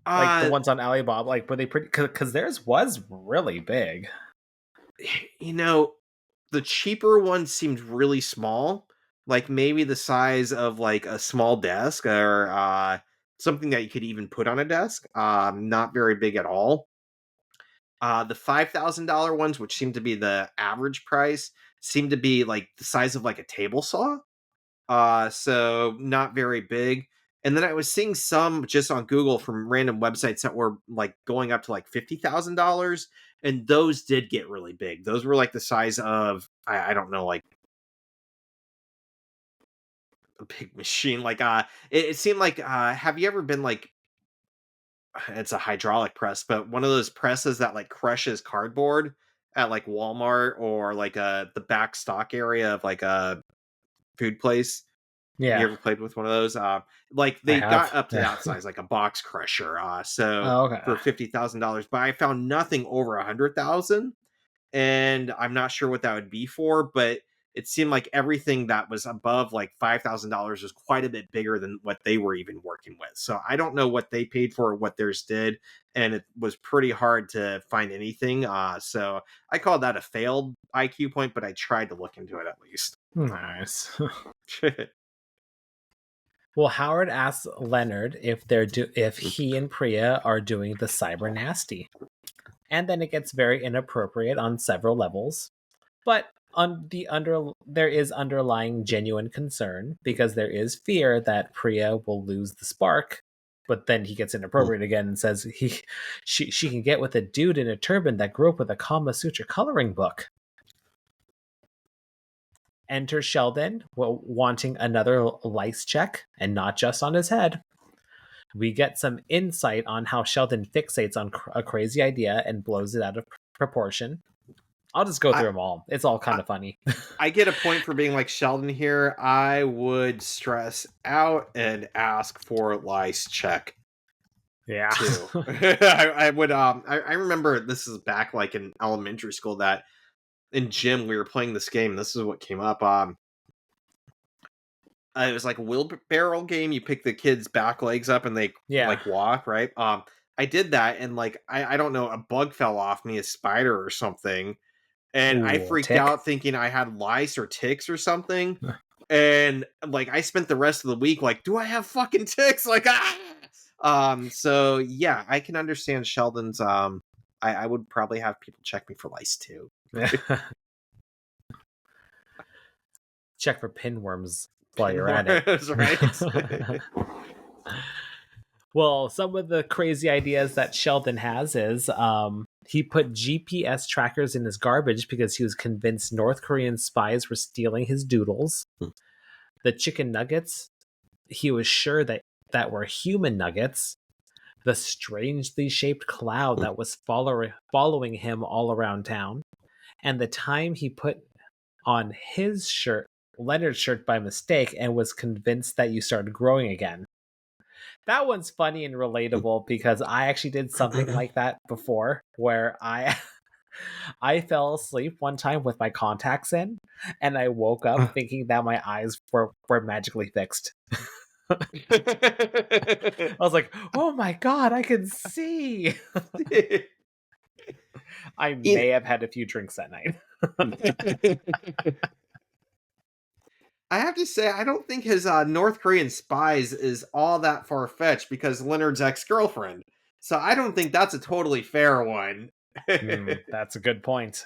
Like the uh ones on Alibaba, like were they pretty? Because theirs was really big. you know, the cheaper ones seemed really small, like maybe the size of like a small desk or something that you could even put on a desk. Not very big at all. The $5,000 ones, which seem to be the average price, seem to be like the size of like a table saw. So not very big. And then I was seeing some just on Google from random websites that were like going up to like $50,000, and those did get really big. Those were like the size of I don't know, like a big machine. Like it seemed like have you ever been like it's a hydraulic press, but one of those presses that like crushes cardboard at like Walmart or like the back stock area of like a food place? Have you Yeah, ever played with one of those? Like I they got have. up to Yeah. that size, like a box crusher. So Oh, okay. for $50,000, but I found nothing over 100,000, and I'm not sure what that would be for. But it seemed like everything that was above like $5,000 was quite a bit bigger than what they were even working with. So I don't know what they paid for or what theirs did, and it was pretty hard to find anything. So I call that a failed IQ point, but I tried to look into it at least. Nice. Well, Howard asks Leonard if he and Priya are doing the cyber nasty. And then it gets very inappropriate on several levels. But there is underlying genuine concern because there is fear that Priya will lose the spark. But then he gets inappropriate again and says she can get with a dude in a turban that grew up with a Kama Sutra coloring book. Enter Sheldon, wanting another lice check, and not just on his head. We get some insight on how Sheldon fixates on a crazy idea and blows it out of proportion. I'll just go I, through them all. It's all kind I of funny. I get a point for being like Sheldon here. I would stress out and ask for lice check Yeah. too. I would I remember this is back like in elementary school that in gym we were playing this game. This is what came up. It was like a wheelbarrow game. You pick the kids' back legs up and they Yeah. like walk, right? I did that and like I don't know, a bug fell off me, a spider or something, and I Ooh, freaked tick. out thinking I had lice or ticks or something. And like I spent the rest of the week like, do I have fucking ticks? Like so yeah, I can understand Sheldon's I would probably have people check me for lice too. Check for pinworms while you're at it. Pinworms, right? Well, some of the crazy ideas that Sheldon has is he put GPS trackers in his garbage because he was convinced North Korean spies were stealing his doodles. The chicken nuggets, he was sure that were human nuggets. The strangely shaped cloud that was following him all around town. And the time he put on his shirt, Leonard's shirt by mistake, and was convinced that you started growing again. That one's funny and relatable because I actually did something like that before where I fell asleep one time with my contacts in and I woke up thinking that my eyes were magically fixed. I was like, "Oh my god, I can see." I You may have had a few drinks that night. I have to say, I don't think his North Korean spies is all that far fetched because Leonard's ex girlfriend. So I don't think that's a totally fair one. That's a good point.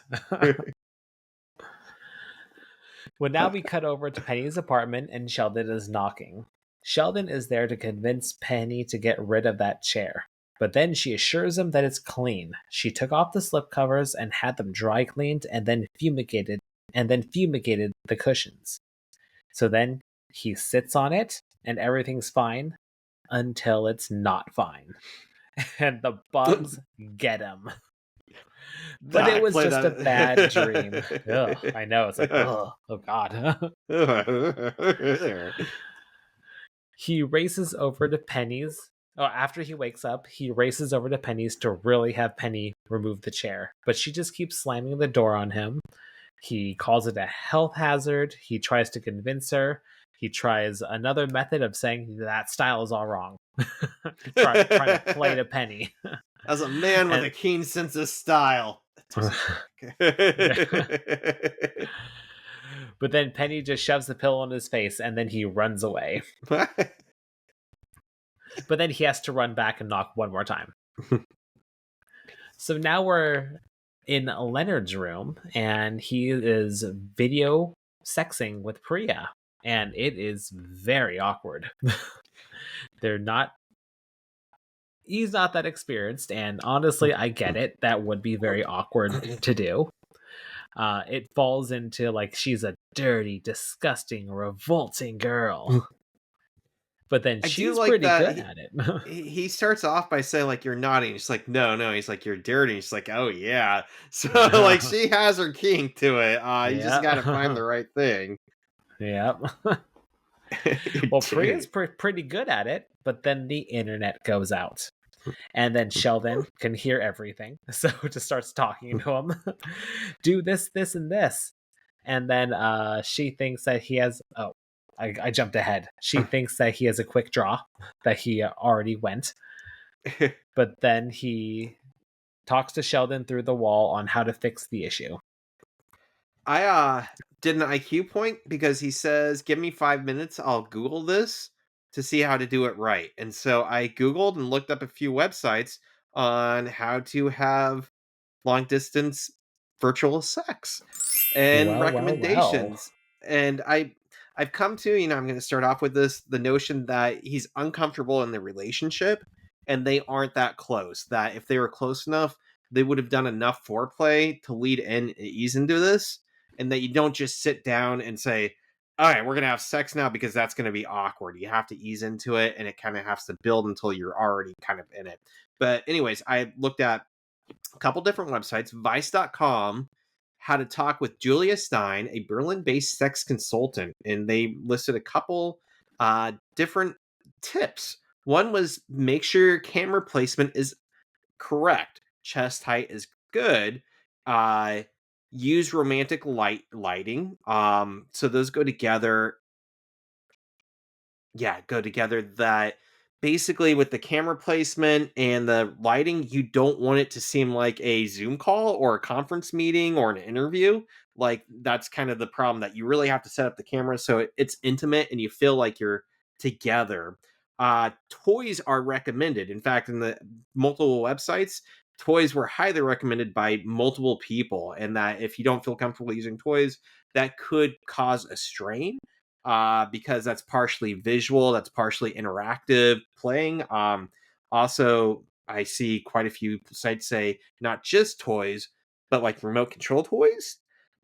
Well, now we cut over to Penny's apartment and Sheldon is knocking. Sheldon is there to convince Penny to get rid of that chair, but then she assures him that it's clean. She took off the slipcovers and had them dry cleaned and then fumigated the cushions. So then he sits on it and everything's fine until it's not fine. And the bugs get him. But it I was play just a bad dream. Ugh, that. I know. It's like, oh god. He races over to Penny's. Oh, after he wakes up, he races over to Penny's to really have Penny remove the chair. But she just keeps slamming the door on him. He calls it a health hazard. He tries to convince her. He tries another method of saying that style is all wrong. Trying to play to Penny. As a man with And a keen sense of style. too Yeah. sadistic. But then Penny just shoves the pillow in his face and then he runs away. But then he has to run back and knock one more time. So now we're in Leonard's room and he is video sexing with Priya. And it is very awkward. They're not He's not that experienced, and honestly, I get it. That would be very awkward to do. It falls into like she's a dirty, disgusting, revolting girl, but then I do she's like pretty that good at it. he starts off by saying like you're naughty. And she's like no. He's like you're dirty. And she's like oh yeah. So like she has her kink to it. You just got to find Yeah, the right thing. yeah. You're Well, Priya's dirty. pretty good at it, but then the internet goes out. And then Sheldon can hear everything, so just starts talking to him. Do this, this, and this. And then she thinks that he has. Oh, I jumped ahead. She thinks that he has a quick draw, that he already went. But then he talks to Sheldon through the wall on how to fix the issue. I did an IQ point because he says, "Give me 5 minutes, I'll Google this to see how to do it right." And so I Googled and looked up a few websites on how to have long distance virtual sex and Well, well, well. recommendations. And I've come to, I'm going to start off with this, the notion that he's uncomfortable in the relationship and they aren't that close. That if they were close enough, they would have done enough foreplay to lead in and ease into this, and that you don't just sit down and say, all right, we're going to have sex now because that's going to be awkward. You have to ease into it and it kind of has to build until you're already kind of in it. But anyways, I looked at a couple different websites. Vice.com had a talk with Julia Stein, a Berlin-based sex consultant, and they listed a couple different tips. One was make sure your camera placement is correct. Chest height is good. Uh, use romantic lighting. So those go together. Yeah, go together. That basically with the camera placement and the lighting, you don't want it to seem like a Zoom call or a conference meeting or an interview. Like that's kind of the problem, that you really have to set up the camera so it's intimate and you feel like you're together. Toys are recommended. In fact, in the multiple websites, toys were highly recommended by multiple people, and that if you don't feel comfortable using toys, that could cause a strain, because that's partially visual, that's partially interactive playing. Also, I see quite a few sites say not just toys, but like remote control toys.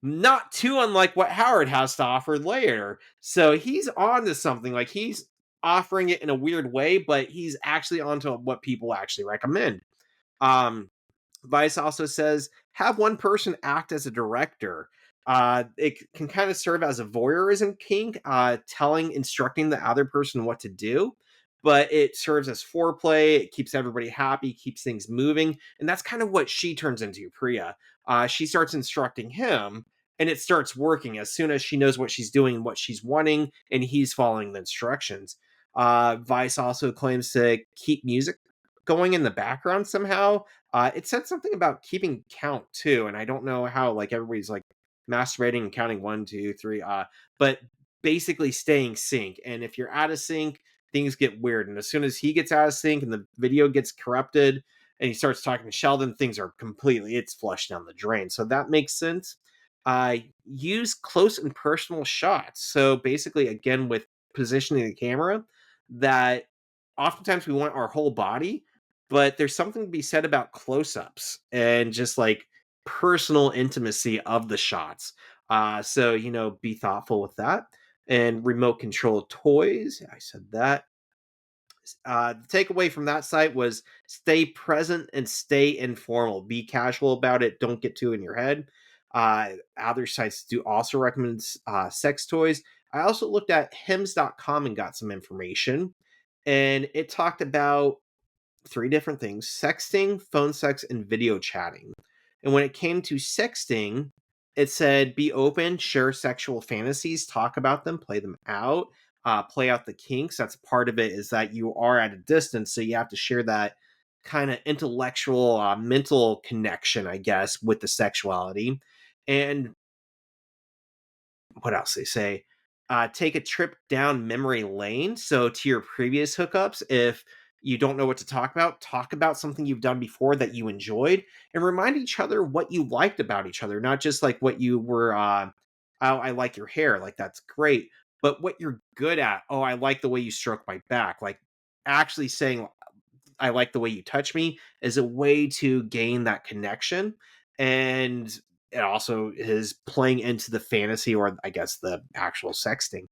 Not too unlike what Howard has to offer later. So he's on to something. Like he's offering it in a weird way, but he's actually onto what people actually recommend. Um, Vice also says have one person act as a director. It can kind of serve as a voyeurism kink, instructing the other person what to do, but it serves as foreplay. It keeps everybody happy, keeps things moving, and that's kind of what she turns into, Priya. She starts instructing him, and it starts working as soon as she knows what she's doing, what she's wanting, and he's following the instructions. Vice also claims to keep music going in the background somehow. It said something about keeping count too, and I don't know how. Like everybody's like masturbating and counting 1, 2, 3. But basically staying sync. And if you're out of sync, things get weird. And as soon as he gets out of sync and the video gets corrupted, and he starts talking to Sheldon, things are it's flushed down the drain. So that makes sense. Use close and personal shots. So basically, again, with positioning the camera, that oftentimes we want our whole body, but there's something to be said about close-ups and just like personal intimacy of the shots. So be thoughtful with that. And remote control toys, I said that. The takeaway from that site was stay present and stay informal. Be casual about it. Don't get too in your head. Other sites do also recommend sex toys. I also looked at hims.com and got some information, and it talked about three different things: sexting, phone sex, and video chatting. And when it came to sexting, it said be open, share sexual fantasies, talk about them, play them out, play out the kinks. That's part of it, is that you are at a distance, so you have to share that kind of intellectual, mental connection, I guess, with the sexuality. And what else they say? Take a trip down memory lane. So to your previous hookups, if you don't know what to talk about something you've done before that you enjoyed, and remind each other what you liked about each other, not just like what you were. Oh, I like your hair, like that's great, but what you're good at. Oh, I like the way you stroke my back. Like actually saying I like the way you touch me is a way to gain that connection. And it also is playing into the fantasy or I guess the actual sexting.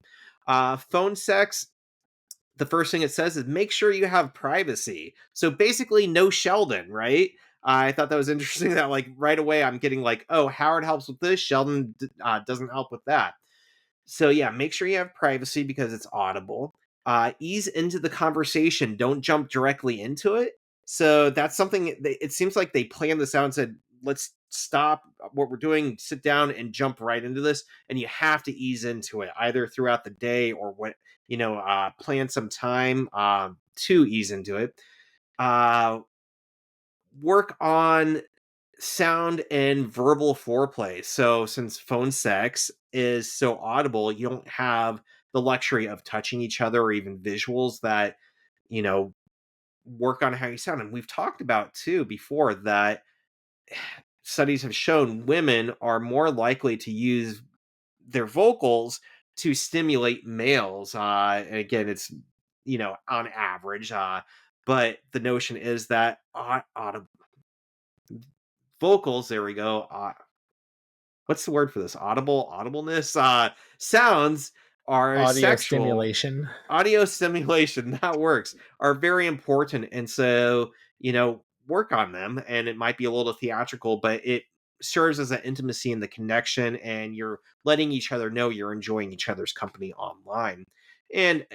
Phone sex, the first thing it says is make sure you have privacy. So basically, no Sheldon, right? I thought that was interesting that like right away I'm getting like, oh, Howard helps with this, Sheldon doesn't help with that. So yeah, make sure you have privacy because it's audible. Ease into the conversation. Don't jump directly into it. So that's something. It seems like they planned this out and said, "Let's stop what we're doing, sit down, and jump right into this." And you have to ease into it either throughout the day or what plan some time to ease into it. Uh, Work on sound and verbal foreplay. So since phone sex is so audible, you don't have the luxury of touching each other or even visuals that, you know, work on how you sound. And we've talked about too before that studies have shown women are more likely to use their vocals to stimulate males. And again, it's, on average, but the notion is that vocals, there we go, what's the word for this? Audibleness, sounds are Audio sexual. stimulation. Audio stimulation, that works, are very important. And so, work on them. And it might be a little theatrical, but it serves as an intimacy in the connection. And you're letting each other know you're enjoying each other's company online. And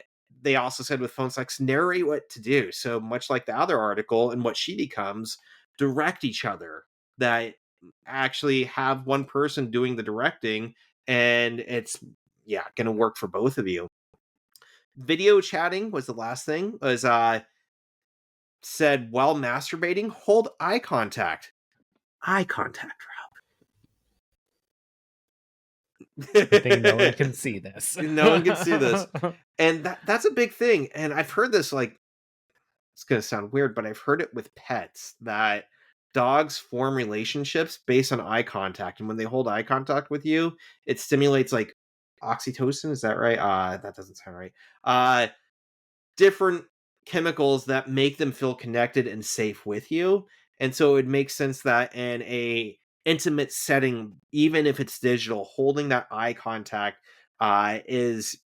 they also said with phone sex, narrate what to do. So much like the other article and what she becomes, direct each other. That actually have one person doing the directing and it's going to work for both of you. Video chatting was the last thing. Was said while masturbating, hold eye contact. Eye contact, Good thing no one Rob. can see this. No one can see this. And that's a big thing. And I've heard this, like, it's going to sound weird, but I've heard it with pets that dogs form relationships based on eye contact. And when they hold eye contact with you, it stimulates like oxytocin. Is that right? That doesn't sound right. Different chemicals that make them feel connected and safe with you. And so it makes sense that in a intimate setting, even if it's digital, holding that eye contact is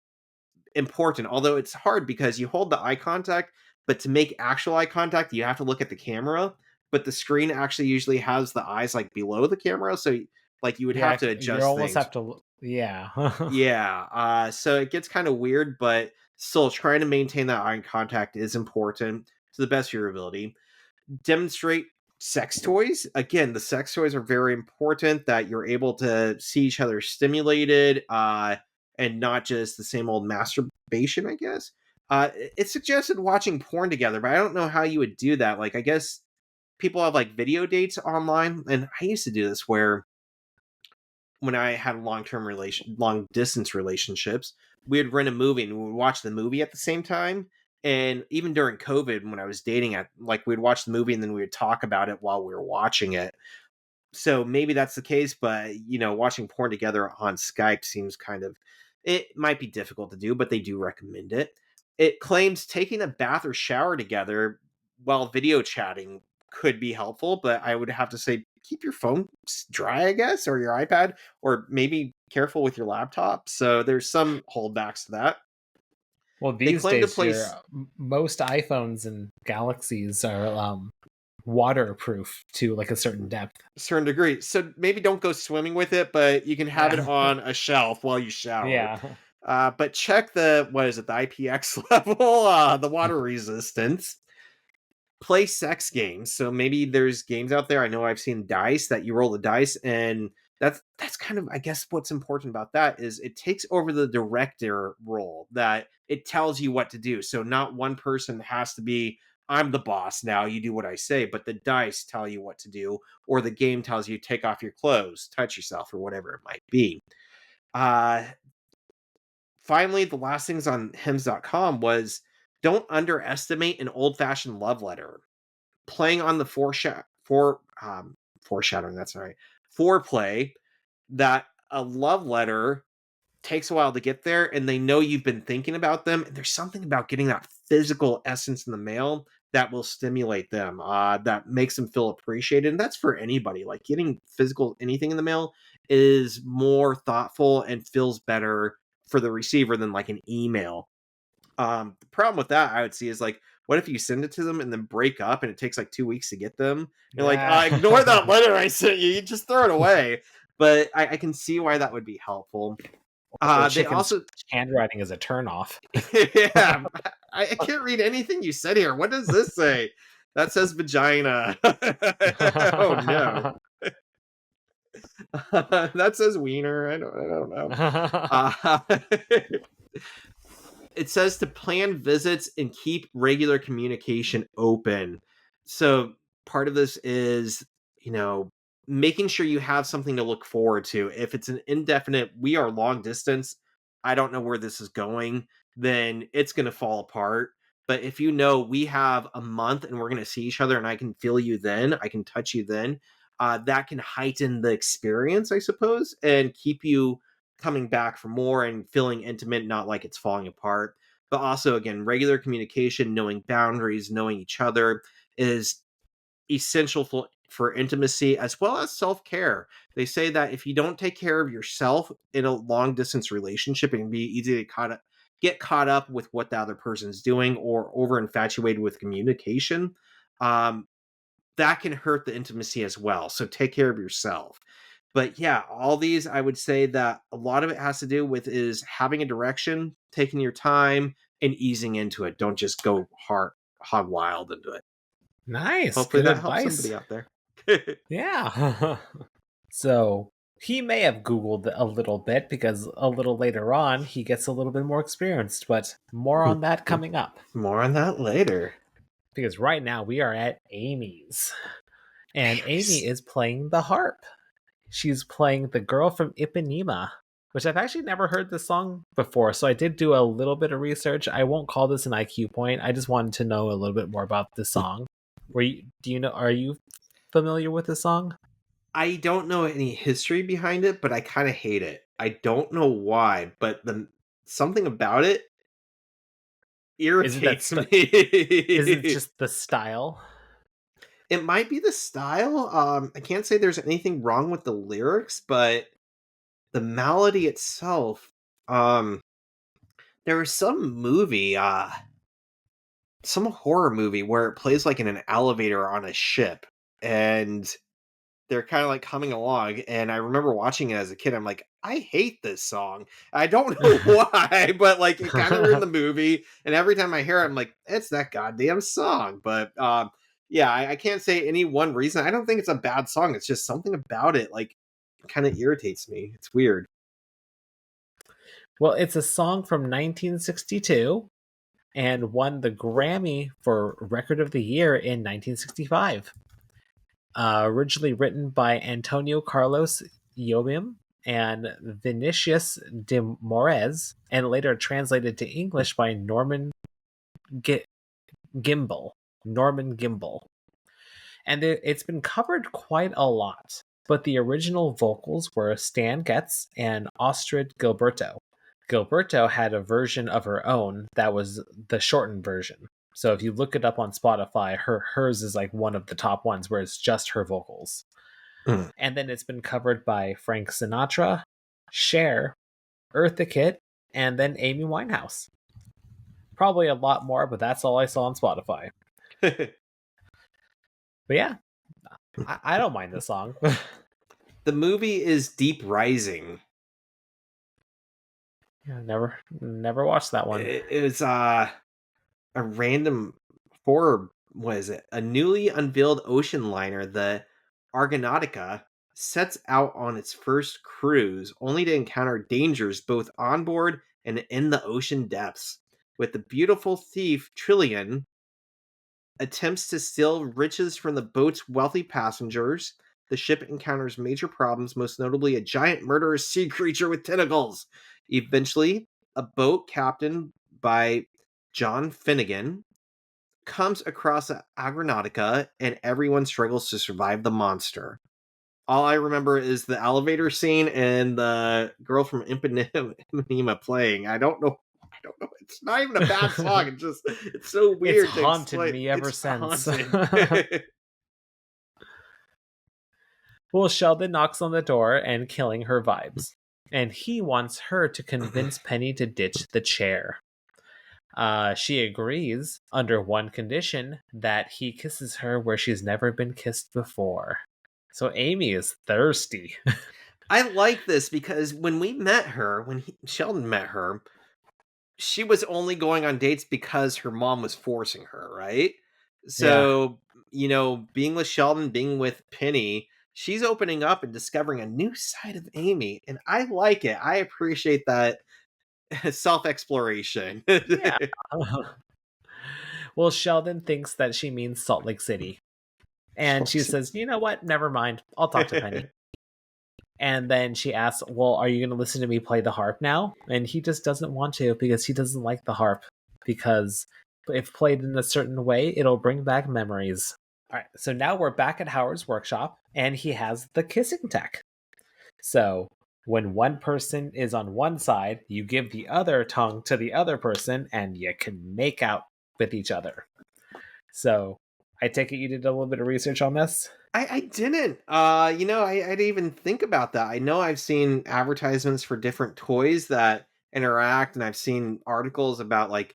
important. Although it's hard because you hold the eye contact, but to make actual eye contact, you have to look at the camera. But the screen actually usually has the eyes like below the camera, so like you would have Yeah, to you adjust almost things. have to. Yeah. Yeah, so it gets kind of weird, but still trying to maintain that eye contact is important to the best of your ability. Demonstrate sex toys. Again, the sex toys are very important that you're able to see each other stimulated and not just the same old masturbation, I guess. It suggested watching porn together, but I don't know how you would do that. Like, I guess people have like video dates online, and I used to do this where when I had long distance relationships, we would rent a movie and we would watch the movie at the same time. And even during COVID, when I was dating, like we'd watch the movie and then we would talk about it while we were watching it. So maybe that's the case, but watching porn together on Skype seems it might be difficult to do, but they do recommend it. It claims taking a bath or shower together while video chatting could be helpful, but I would have to say keep your phone dry, I guess, or your iPad, or maybe careful with your laptop. So there's some holdbacks to that. Well, They these claim to days, place most iPhones and Galaxies are waterproof to like a certain depth. certain degree. So maybe don't go swimming with it, but you can have it Yeah. on a shelf while you shower. Yeah. But check the what is it, the IPX level, the water resistance. Play sex games. So maybe there's games out there. I know I've seen dice that you roll the dice, and that's kind of I guess what's important about that is it takes over the director role that it tells you what to do. So not one person has to be I'm the boss now. You do what I say, but the dice tell you what to do, or the game tells you take off your clothes, touch yourself, or whatever it might be. Uh, Finally, the last things on hymns.com was don't underestimate an old fashioned love letter. Playing on the foreshadowing, that's right, foreplay, that a love letter takes a while to get there and they know you've been thinking about them. And there's something about getting that physical essence in the mail that will stimulate them, that makes them feel appreciated. And that's for anybody. Like getting physical anything in the mail is more thoughtful and feels better for the receiver than like an email. The problem with that I would see is like, what if you send it to them and then break up and it takes like 2 weeks to get them? You're like, ignore that Yeah. letter I sent you. You just throw it away. But I can see why that would be helpful. Or They chicken's also, handwriting is a turnoff. yeah, I can't read anything you said here. What does this say? That says vagina. Oh no. That says wiener. I don't know. Uh, it says to plan visits and keep regular communication open. So part of this is, you know, making sure you have something to look forward to. If it's an indefinite, we are long distance, I don't know where this is going, then it's going to fall apart. But if you know we have a month and we're going to see each other and I can feel you then, I can touch you then, that can heighten the experience, I suppose, and keep you coming back for more and feeling intimate, not like it's falling apart. But also, again, regular communication, knowing boundaries, knowing each other is essential for intimacy as well as self care. They say that if you don't take care of yourself in a long distance relationship, it can be easy to get caught up with what the other person's doing or over infatuated with communication. Um, that can hurt the intimacy as well. So take care of yourself. But yeah, all these I would say that a lot of it has to do with is having a direction, taking your time, and easing into it. Don't just go hog wild into it. Nice. Hopefully Good that helps advice. somebody out there. Yeah. So he may have Googled a little bit because a little later on he gets a little bit more experienced, but more on that coming up. More on that later. Because right now we are at Amy's. And Amy Anyways. is playing the harp. She's playing The Girl from Ipanema, which I've actually never heard this song before. So I did do a little bit of research. I won't call this an IQ point. I just wanted to know a little bit more about the song. Are you familiar with the song? I don't know any history behind it, but I kind of hate it. I don't know why, but the something about it Is it that irritates st- is it me. just the style? It might be the style. I can't say there's anything wrong with the lyrics, but the melody itself. Um, there was some horror movie where it plays like in an elevator on a ship, and they're kind of like coming along. And I remember watching it as a kid. I'm like, I hate this song. I don't know why, but like it kind of ruined the movie. And every time I hear it, I'm like, it's that goddamn song. But yeah, I can't say any one reason. I don't think it's a bad song. It's just something about it, like, kind of irritates me. It's weird. Well, it's a song from 1962 and won the Grammy for Record of the Year in 1965. Originally written by Antonio Carlos Jobim and Vinicius de Moraes, and later translated to English by G- Gimbel. Norman Gimbel. And it's been covered quite a lot, but the original vocals were Stan Getz and Astrid Gilberto. Gilberto had a version of her own that was the shortened version. So if you look it up on Spotify, hers is like one of the top ones where it's just her vocals. Mm. And then it's been covered by Frank Sinatra, Cher, Eartha Kitt, and then Amy Winehouse. Probably a lot more, but that's all I saw on Spotify. But yeah, I don't mind this song. The movie is Deep Rising. Yeah, never watched that one. It was a random horror, what is it? A newly unveiled ocean liner, the Argonautica, sets out on its first cruise, only to encounter dangers both on board and in the ocean depths. With the beautiful thief Trillian attempts to steal riches from the boat's wealthy passengers. The ship encounters major problems, most notably a giant murderous sea creature with tentacles. Eventually, a boat captained by John Finnegan comes across Agronautica, and everyone struggles to survive the monster. All I remember is the elevator scene and the girl from Ipanema playing. I don't know. I don't know. It's not even a bad song. It's so It's weird to haunted explain. me ever It's since. haunted. Well, Sheldon knocks on the door and killing her vibes. And he wants her to convince Penny to ditch the chair. She agrees under one condition, that he kisses her where she's never been kissed before. So Amy is thirsty. I like this because when we met her, Sheldon met her, she was only going on dates because her mom was forcing her, right? Yeah, So, being with Sheldon, being with Penny, she's opening up and discovering a new side of Amy. And I like it. I appreciate that self exploration. yeah. Well, Sheldon thinks that she means Salt Lake City. And she says, you know what? Never mind. I'll talk to Penny. And then she asks, well, are you going to listen to me play the harp now? And he just doesn't want to because he doesn't like the harp. Because if played in a certain way, it'll bring back memories. All right, so now we're back at Howard's workshop, and he has the kissing tech. So when one person is on one side, you give the other tongue to the other person, and you can make out with each other. So I take it you did a little bit of research on this? I didn't. I didn't even think about that. I know I've seen advertisements for different toys that interact, and I've seen articles about like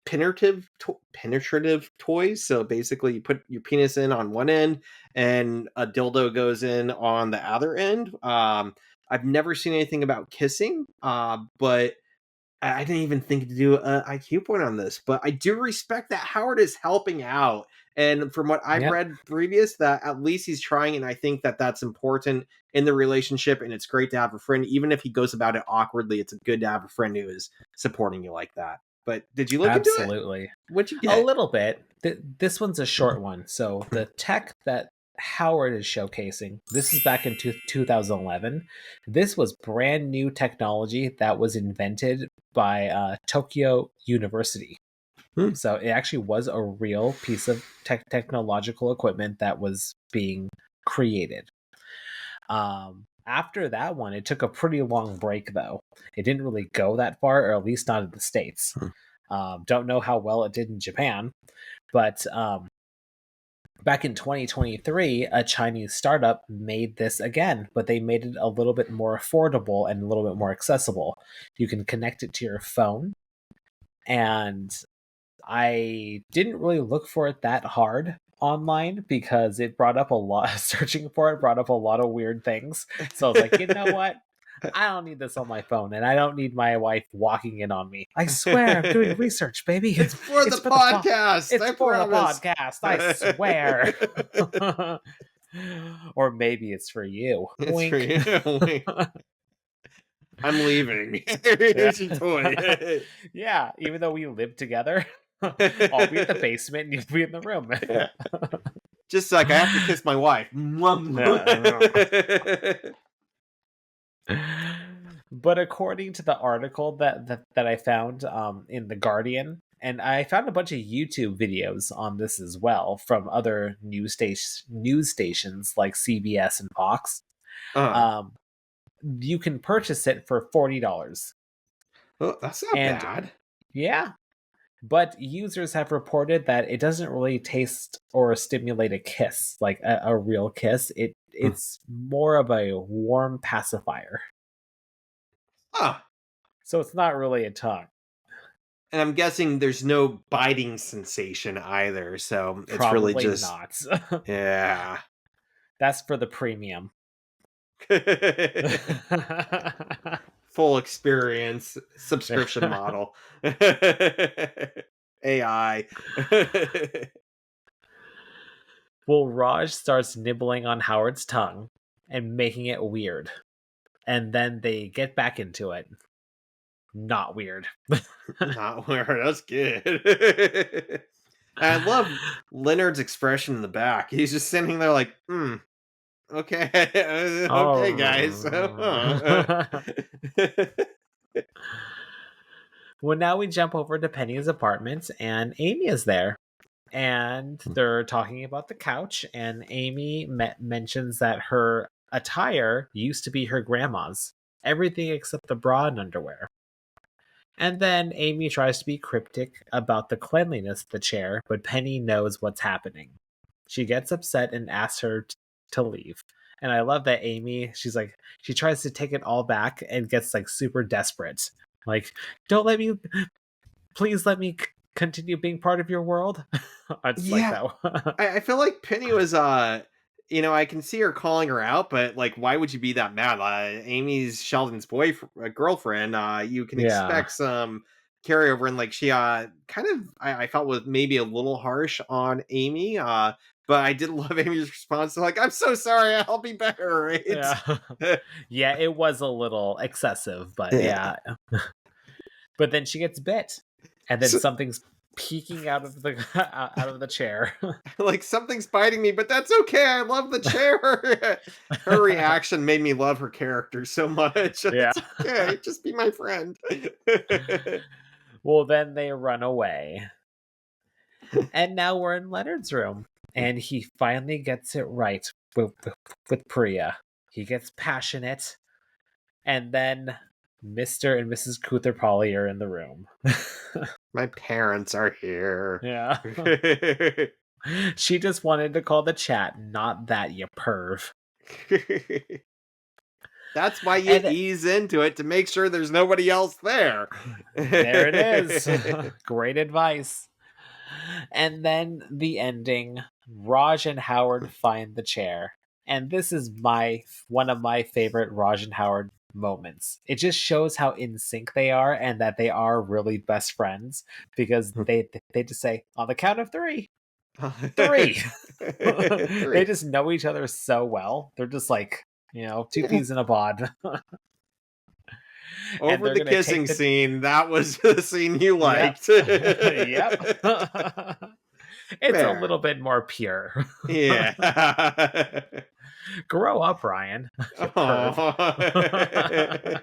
penetrative toys. So basically, you put your penis in on one end, and a dildo goes in on the other end. I've never seen anything about kissing, but I didn't even think to do an IQ point on this. But I do respect that Howard is helping out. And from what I've Yep, read previous, that at least he's trying, and I think that that's important in the relationship. And it's great to have a friend, even if he goes about it awkwardly. It's good to have a friend who is supporting you like that. But did you look into it? absolutely. What'd you A get? little bit. This one's a short one. So the tech that Howard is showcasing, this is back in 2011. This was brand new technology that was invented by Tokyo University. Hmm. So it actually was a real piece of technological equipment that was being created. After that one, it took a pretty long break, though. It didn't really go that far, or at least not in the States. Hmm. Don't know how well it did in Japan, but back in 2023, a Chinese startup made this again, but they made it a little bit more affordable and a little bit more accessible. You can connect it to your phone, and I didn't really look for it that hard online because it brought up a lot searching for it brought up a lot of weird things. So I was like, you know what? I don't need this on my phone, and I don't need my wife walking in on me. I swear, I'm doing research, baby. It's for It's the for the podcast. it's I for the promise. podcast. I swear. Or maybe it's for you. It's for Wink. you. I'm leaving. Yeah. Here's your toy. Yeah. Even though we live together, I'll be in the basement and you'll be in the room. Yeah. Just like I have to kiss my wife. But according to the article that I found in the Guardian, and I found a bunch of YouTube videos on this as well from other news stations like CBS and Fox. uh, Um, you can purchase it for $40, well, that's not and bad. yeah, but users have reported that it doesn't really taste or stimulate a kiss like a real kiss. Hmm. It's more of a warm pacifier. Huh. So it's not really a tongue. And I'm guessing there's no biting sensation either. So it's really Probably just, not. yeah. That's for the premium. Full experience subscription model. AI. Well, Raj starts nibbling on Howard's tongue and making it weird. And then they get back into it. Not weird. Not where that's good. I love Leonard's expression in the back. He's just sitting there like, okay, okay, guys. Oh. Well, now we jump over to Penny's apartment, and Amy is there. And they're talking about the couch, and Amy mentions that her attire used to be her grandma's. Everything except the bra and underwear. And then Amy tries to be cryptic about the cleanliness of the chair, but Penny knows what's happening. She gets upset and asks her to leave. And I love that Amy, she tries to take it all back and gets like super desperate. Like, don't let me, please let me continue being part of your world. I just like Yeah, that one. I feel like Penny was I can see her calling her out, but like, why would you be that mad? Amy's Sheldon's boyfriend, girlfriend. You can Yeah. expect some carryover, and like she kind of I felt was maybe a little harsh on Amy. But I did love Amy's response to like, "I'm so sorry, I'll be better." It's Yeah. Yeah, it was a little excessive, but yeah. yeah. But then she gets bit, and then So, something's peeking out of the out of the chair. like something's biting me, but that's okay. I love the chair. Her reaction made me love her character so much. Yeah. It's okay. Just be my friend. Well, then they run away. And now we're in Leonard's room, and he finally gets it right with Priya. He gets passionate, and then Mr. and Mrs. Kutherpali are in the room. My parents are here. Yeah. She just wanted to call the chat, not that, you perv. That's why you And ease into it to make sure there's nobody else there. there it is. Great advice. And then the ending, Raj and Howard find the chair. And this is one of my favorite Raj and Howard moments. It just shows how in sync they are and that they are really best friends because they just say on the count of three. Three. They Three. just know each other so well. They're just like, two peas in a pod. And Over they're the gonna kissing take the scene, that was the scene you Yep. liked. Yep. It's a Fair. little bit more pure. Yeah. Grow up, Ryan. You perv. Oh.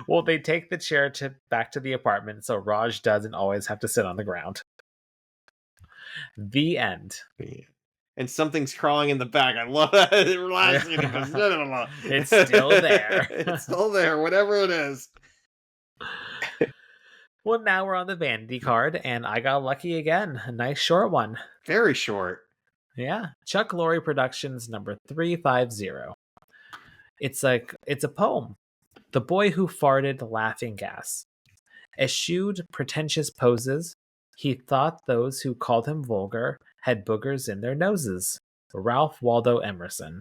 Well, they take the chair back to the apartment so Raj doesn't always have to sit on the ground. The end. And something's crawling in the back. I love that. Last scene, it goes, It's still there. It's still there, whatever it is. Well, now we're on the vanity card, and I got lucky again. A nice short one. Very short. Yeah. Chuck Lorre Productions number 350. It's a poem. The boy who farted laughing gas. Eschewed pretentious poses. He thought those who called him vulgar had boogers in their noses. Ralph Waldo Emerson.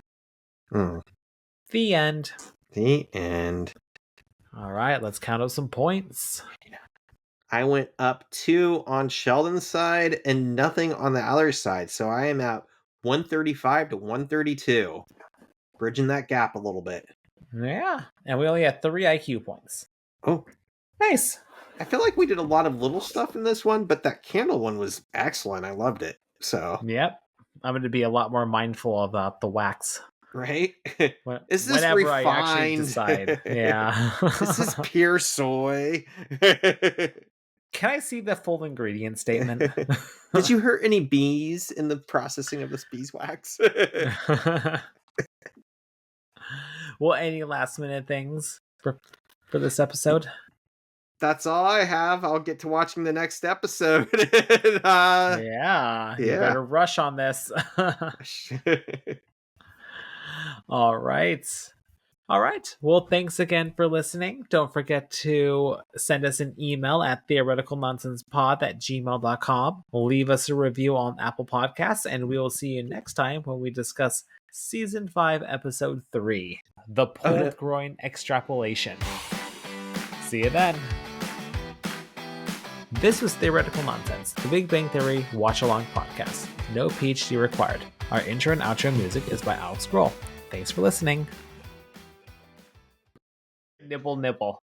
The end. The end. All right, let's count up some points. I went up 2 on Sheldon's side and nothing on the other side. So I am at 135 to 132. Bridging that gap a little bit. Yeah, and we only had 3 IQ points. Oh, nice. I feel like we did a lot of little stuff in this one, but that candle one was excellent. I loved it. So, yep. I'm going to be a lot more mindful of the wax. Right? Is this whenever refined? I actually decide. Yeah. This is pure soy. Can I see the full ingredient statement? Did you hurt any bees in the processing of this beeswax? Well, any last minute things for this episode? That's all I have. I'll get to watching the next episode. Yeah, you better rush on this. All right. Well, thanks again for listening. Don't forget to send us an email at theoreticalnonsenspod@gmail.com. Leave us a review on Apple Podcasts, and we will see you next time when we discuss Season 5, Episode 3, The Pulled Groin Extrapolation. See you then. This was Theoretical Nonsense, the Big Bang Theory watch-along podcast. No PhD required. Our intro and outro music is by Alex Grohl. Thanks for listening. Nibble, nibble.